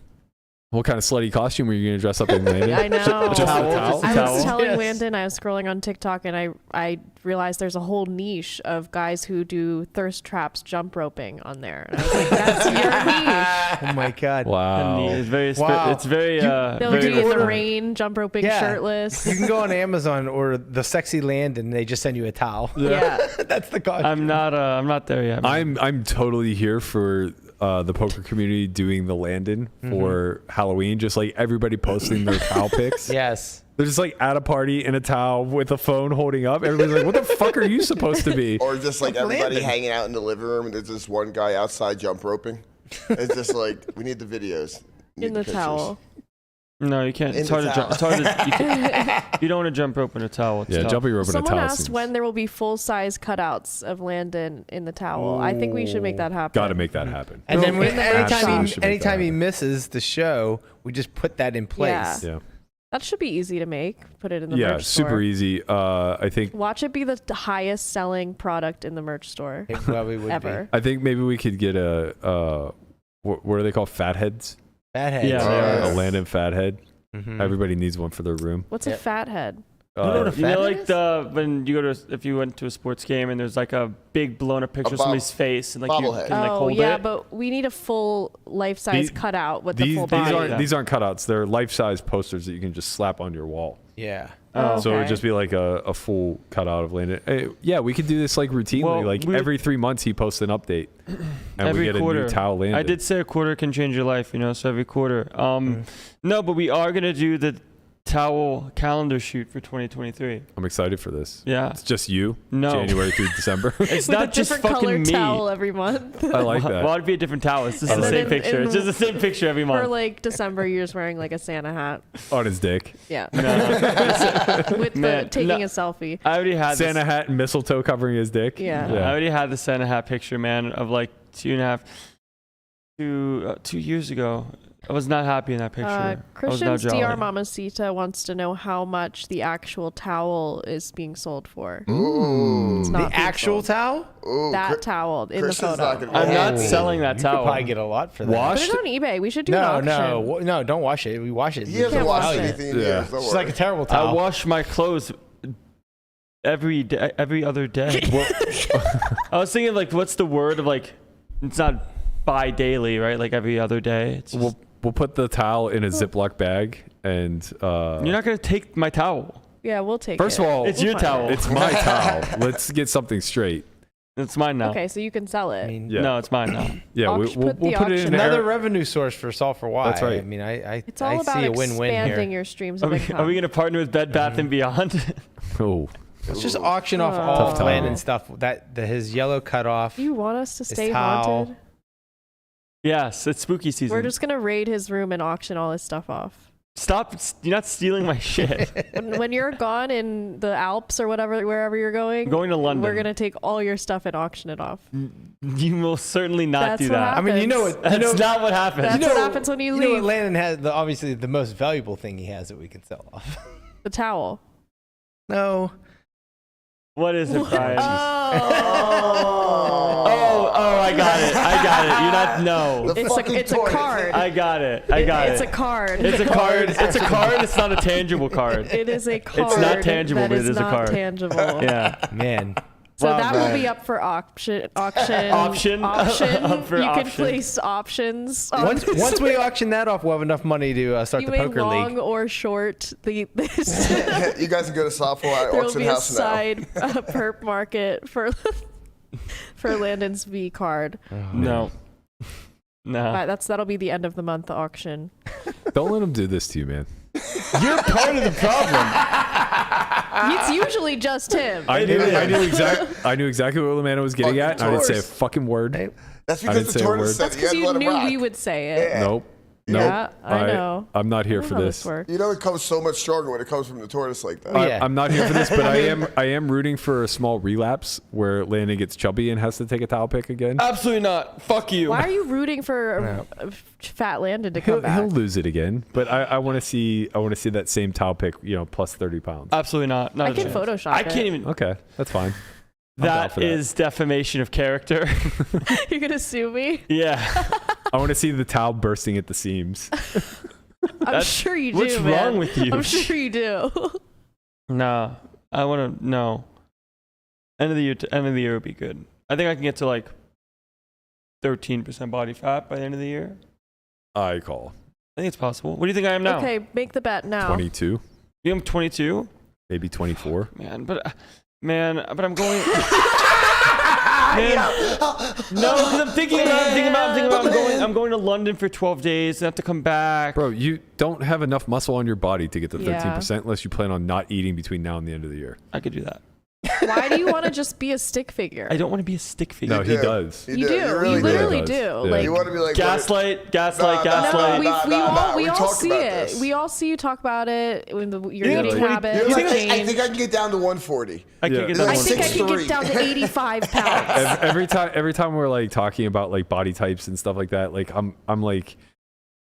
what kind of slutty costume are you going to dress up in, Landon? I know. Just a Towel, towel? just a I towel. was telling Yes. Landon, I was scrolling on TikTok, and I realized there's a whole niche of guys who do thirst traps jump roping on there. And I was like, that's your niche. Oh my God. Wow. It's very, Wow. it's very, They'll very do in the different. rain, jump roping Yeah. shirtless. You can go on Amazon or the Sexy Land, and they just send you a towel. Yeah. That's the costume. I'm not there yet. I'm totally here for the poker community doing the Landon for Halloween, just like everybody posting their towel pics. Yes. They're just like at a party in a towel with a phone holding up. Everybody's like, what the fuck are you supposed to be? Or just like everybody Landon. hanging out in the living room and there's this one guy outside jump roping. It's just like, we need the videos. We In need the pictures. towel. No, you can't. In It's the hard to jump. It's hard to. You don't want to jump rope in a towel. It's Yeah, tough. jumping rope in a Someone towel. asked when there will be full-size cutouts of Landon in the towel. I think we should make that happen. Got to make that happen. And then In the merch shop. anytime he misses the show, we just put that in place. Yeah. Yeah. That should be easy to make. Put it in the Yeah, merch store. super easy. I think Watch it be the highest selling product in the merch store It probably would ever. I think maybe we could get a what are they called? Fatheads? be. Fatheads. Yeah, they are. A Landon fathead. Mhm. Everybody needs one for their room. What's Yeah. a fat head? You know what a You know, fathead like is? when you go to if you went to a sports game and there's like a big blown up picture of somebody's face and like you bobblehead. can like Oh hold yeah, it. but we need a full life-size These- cutout with the full body. These aren't cutouts. They're life-size posters that you can just slap on your wall. Yeah. Oh, So it would okay. just be like a full cutout of Landon. Hey, yeah, we could do this like routinely. Well, like every 3 months he posts an update, and Every we get quarter. a new towel Landon. I did say a quarter can change your life, you know, so every quarter. Mm-hmm. No, but we are gonna do the towel calendar shoot for 2023. I'm excited for this. Yeah. It's just you. No. January through December. It's with not a just different fucking colored me. towel every month. I like that. Well, it'd be a different towel. It's just And the then same picture. in It's just the same picture every For month. like December, you're just wearing like a Santa hat. On his dick. Yeah. No. With Man, the taking no. a selfie. I already had Santa hat and mistletoe covering his dick. Yeah. I already had the Santa hat picture, man, of like 2 years ago. I was not happy in that picture. I was not Christian's jolly. DR Mamacita wants to know how much the actual towel is being sold for. Ooh. It's The not being actual sold. towel? Ooh, That towel in the Christian's photo. not gonna be I'm not happy. selling that You towel. could probably get a lot for that. Put Washed? it on eBay. We should do No, an auction. no, don't wash it. We wash it. He hasn't can't watched wash it. anything in Yeah. years. Don't It's worry. like a terrible I towel. wash my clothes every day, every other day. I was thinking like, what's the word of like? It's not bi-daily, right? Like every other day. It's just, We'll put the towel in a Ziploc bag and you're not gonna take my towel. Yeah, we'll take First it. of all, It's your find towel. it. it's my towel. Let's get something straight. It's mine now. Okay, so you can sell it. I mean, Yeah. No, it's mine now. Yeah, Auction- we'll put the put it in auction- there. another revenue source for Solve for Why. That's right. I mean, I It's all I about see a win-win expanding here. your streams Are of we, income. are we gonna partner with Bed Bath and Beyond? Oh, Let's just auction off Oh. all Tough time. Landon stuff. His yellow cutoff. You want us to stay towel. haunted? Yes, it's spooky season. We're just gonna raid his room and auction all his stuff off. Stop! You're not stealing my shit. When you're gone in the Alps or whatever, wherever you're going, I'm going to London. we're gonna take all your stuff and auction it off. You will certainly not That's do what that. I mean, you know what? That's You know, not what happens. That's know- what happens when you you know what leave. Landon has? Obviously, the most valuable thing he has that we can sell off. The towel. No. What is it, Brian? Oh. Oh, I got it. You're not. No. The It's fucking a tortoise. card. I got it. It's a card. It's a card. It's a card. It's not a tangible card. It is a card. not tangible, that but it is a not card. tangible. Yeah. Man. So Wow, that will man. be up for auction. Option? Option. Up for you can option. place options. Once we auction that off, we'll have enough money to start you the may poker long league. or short this. You guys can go to Software There will Auction be a House now. side perp market for Landon's V card. No. No. That'll be the end of the month auction. don't let him do this to you, man. You're part of the problem. It's usually just him. I knew exactly what Lamanna was getting Fucking at, and I didn't say a tortoise. fucking word. That's I because didn't the say a tortoise word. said That's you because had to you let him knew rock. we would say it. Yeah. Nope. Yeah, Nope. I know. I'm not here I for know how this. works. You know, it comes so much stronger when it comes from the tortoise like that. Yeah. I'm not here for this, but I am rooting for a small relapse where Landon gets chubby and has to take a towel pick again. Absolutely not. Fuck you. Why are you rooting for Fat Landon to come He'll back? lose it again, but I want to see that same towel pick, plus 30 pounds. Absolutely not. Not I a can chance. Photoshop I can't it. even. Okay, that's fine. I'm down That for that. is defamation of character. You're gonna sue me? Yeah. I want to see the towel bursting at the seams. I'm That's- sure you do. what's man. wrong with you? I'm sure you do. No. I want to. No. End of the year would be good. I think I can get to like 13% body fat by the end of the year. I call I think it's possible. What do you think I am now? Okay, make the bet now. 22, You think I'm 22? maybe 24. Man, but I'm going. Man, no, because I'm thinking about I'm going to London for 12 days. I have to come back. Bro, you don't have enough muscle on your body to get to Yeah. 13% unless you plan on not eating between now and the end of the year. I could do that. Why do you want to just be a stick figure? I don't want to be a stick figure. No, he does. You do. You really literally does. do. Yeah. Like, You want to be like Gaslight. No, no, Nah, we we all talked see about it. this. We all see you talk about it when your Yeah, eating like- habits You're like, change. I think I can get down to 140. I can't Yeah. get Like I that think I can 6'3". get down to 85 pounds. Every time we're like talking about like body types and stuff like that, like I'm like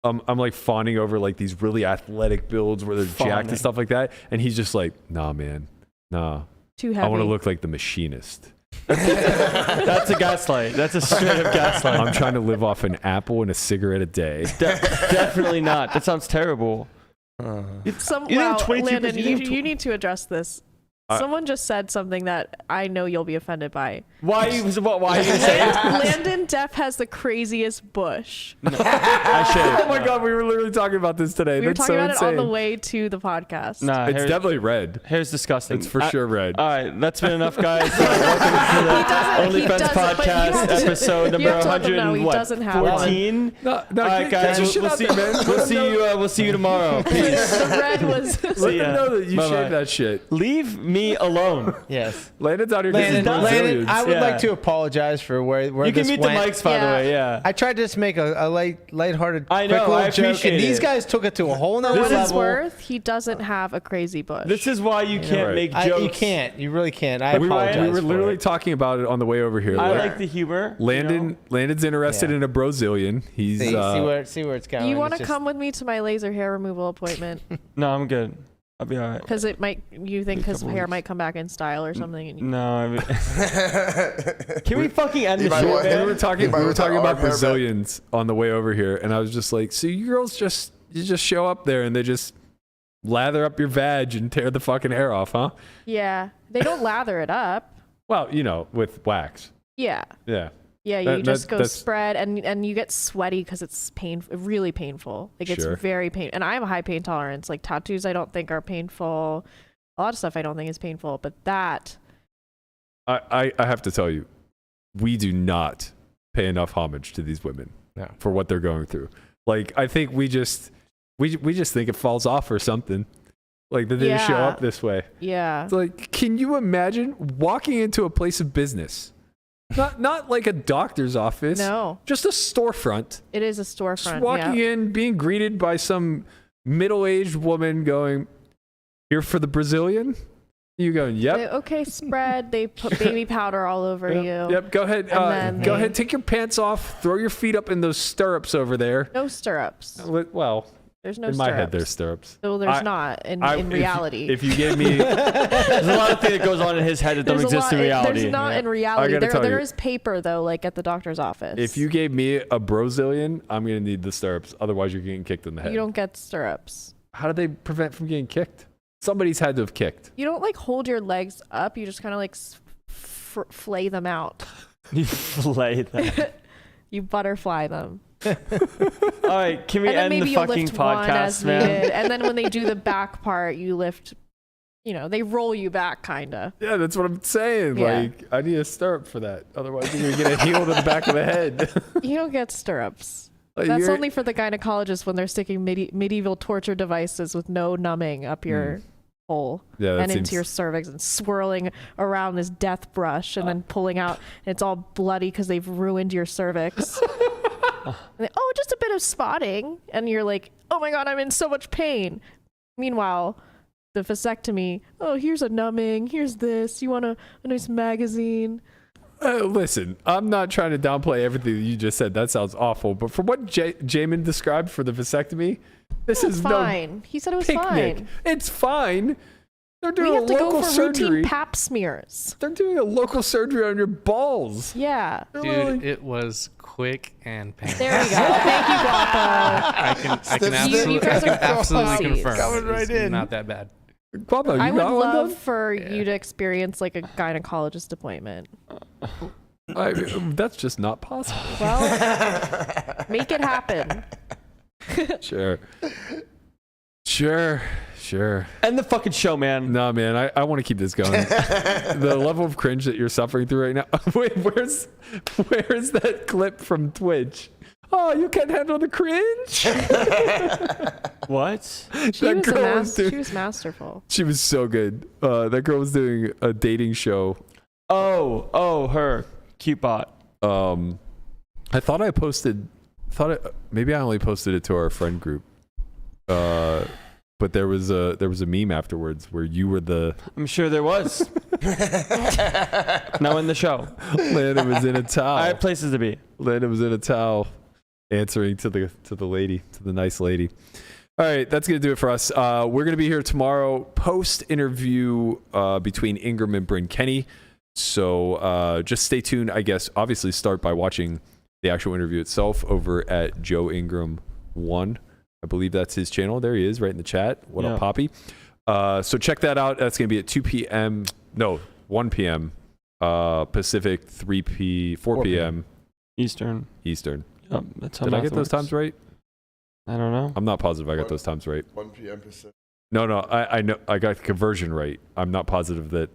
I'm like fawning over like these really athletic builds where they're jacked and stuff like that, and he's just like, nah, man, nah. Too heavy. I want to look like the machinist. That's a gaslight. That's a straight up gaslight. I'm trying to live off an apple and a cigarette a day. Definitely not. That sounds terrible. Wow, 22%, Landon, you need to address this. Someone just said something that I know you'll be offended by. Why are you saying it? Landon Depp has the craziest bush. No, I should. Oh my god, we were literally talking about this today. We were That's talking so about insane. it on the way to the podcast. Nah, It's definitely red. Hair's disgusting. It's for sure red. All right, that's been enough, guys. Welcome to the OnlyFans podcast, episode number 114. No, All right, guys, we'll see you tomorrow. Peace. The red was. Let them know that you shaved that shit. Leave me alone. Yes. Landon's out here kissing Landon, I would Yeah. like to apologize for where You this can mute went. the mics, by the way. Yeah. I tried to just make a lighthearted, I quick know, little I joke, appreciate and these it. guys took it to a whole nother For what level. it's worth, he doesn't have a crazy bush. This is why you can't right. make jokes. You can't. You really can't. I We apologize. were for literally it. talking about it on the way over here. I Like, like the humor. Landon's interested Yeah. in a Brazilian. He's See where it's going. you want It's to just- come with me to my laser hair removal appointment? No, I'm good. I'll be all right. Because it might. You think his couple hair weeks. might come back in style or something? And you, No, I mean, can we fucking end You the might show, want- man? we were talking might want about our hair back. Brazilians on the way over here, and I was just like, so you girls you just show up there and they just lather up your vag and tear the fucking hair off, huh? yeah, they don't lather it up. Well, with wax. Yeah. Yeah. Yeah, you That- just that- go that's- spread, and you get sweaty because it's really painful. Like it's Sure. very painful, and I have a high pain tolerance. Like tattoos, I don't think are painful. A lot of stuff I don't think is painful, but that. I have to tell you, we do not pay enough homage to these women for what they're going through. Like, I think we just think it falls off or something. Like that they just show up this way. Yeah. It's like, can you imagine walking into a place of business? Not like a doctor's office. No. Just a storefront. It is a storefront. Just walking in, being greeted by some middle-aged woman going, "Here for the Brazilian?" You going, "Yep." Okay, spread. They put baby powder all over you. Yep. Go ahead. And then Go ahead. Take your pants off. Throw your feet up in those stirrups over there. No stirrups. Well, There's no in stirrups. my head, there's stirrups. No, there's not in reality. If you gave me, There's a lot of things that goes on in his head that don't There's exist in reality. There's not in reality. I gotta tell There you. is paper though, like at the doctor's office. if you gave me a Brazilian, I'm gonna need the stirrups. Otherwise, you're getting kicked in the head. You don't get stirrups. How do they prevent from getting kicked? Somebody's had to have kicked. You don't like hold your legs up. You just kind of like flay them out. You flay them. You butterfly them. All right, can we And then end maybe the you'll fucking lift one podcast, as man? needed. And then when they do the back part, you lift. They roll you back, kinda. Yeah, that's what I'm saying. Yeah. Like, I need a stirrup for that. Otherwise, you're gonna get a heel to the back of the head. You don't get stirrups. Like, That's you're- only for the gynecologist when they're sticking medieval torture devices with no numbing up your hole Yeah, that and seems- into your cervix and swirling around this death brush and then pulling out. And it's all bloody because they've ruined your cervix. And they, just a bit of spotting. And you're like, oh my God, I'm in so much pain. Meanwhile, the vasectomy, here's a numbing. Here's this. You want a nice magazine? Listen, I'm not trying to downplay everything that you just said. That sounds awful. But from what Jamin described for the vasectomy, this is fine. He said it was picnic. fine. It's fine. They're doing We a have to go local for surgery. routine pap smears. They're doing a local surgery on your balls. Yeah. Dude, it was quick and painful. There we go. Thank you, Guapo. I can You guys are absolutely pussies. confirm. Coming right It's in. Not that bad. Guapo, you I would got one love done? for you to experience like a gynecologist appointment. That's just not possible. Well, make it happen. Sure. End the fucking show, man. No, man, I want to keep this going. The level of cringe that you're suffering through right now. Wait, where's that clip from Twitch? Oh, you can't handle the cringe? What? She was masterful. She was so good. That girl was doing a dating show. Oh, her. Cute bot. I thought maybe I only posted it to our friend group. But there was a meme afterwards where you were the I'm sure there was. Now in the show. Landon was in a towel. I have places to be. Landon was in a towel. answering to the lady, to the nice lady. All right, that's going to do it for us. We're going to be here tomorrow, post-interview between Ingram and Bryn Kenny. So just stay tuned, I guess. Obviously, start by watching the actual interview itself over at Joe Ingram 1. I believe that's his channel. There he is, right in the chat. What up, Poppy? So check that out. That's going to be at 2 p.m. No, 1 p.m. Pacific, 4 p.m. Eastern. Yep, that's how Did I math get those works. times right? I don't know. I'm not positive I got those times right. 1 p.m. Pacific. No, I know I got the conversion right. I'm not positive that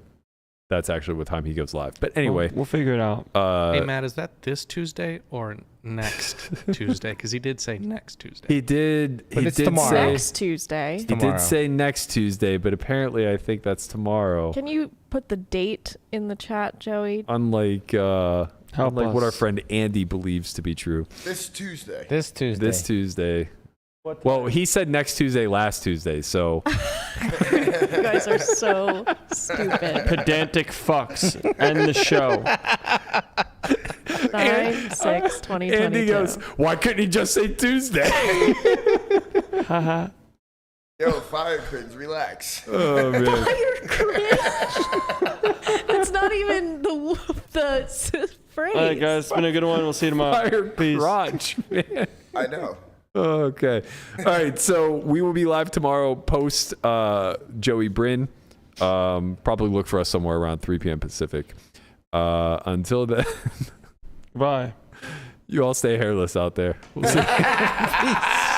that's actually what time he goes live. But anyway, we'll figure it out. Hey, Matt, is that this Tuesday or next Tuesday? Because he did say next Tuesday. he did. But He it's did tomorrow. say Next Tuesday. he Tomorrow. did say next Tuesday, but apparently I think that's tomorrow. Can you put the date in the chat, Joey? Unlike Help what our us. friend Andy believes to be true. This Tuesday. This Tuesday. This Tuesday. Well, he said next Tuesday, last Tuesday. So You guys are so stupid. Pedantic fucks. End the show. 9/6/2022. Andy goes, "Why couldn't he just say Tuesday?" Haha. Yo, fire cringe, relax. Oh man. Fire cringe. That's not even the phrase. All right, guys. It's been a good one. We'll see you tomorrow. Fire Peace. crotch, man. I know. Okay. All right. So we will be live tomorrow post Joey Bryn. Probably look for us somewhere around 3 p.m. Pacific. Until then, Bye. you all stay hairless out there. We'll see. Peace.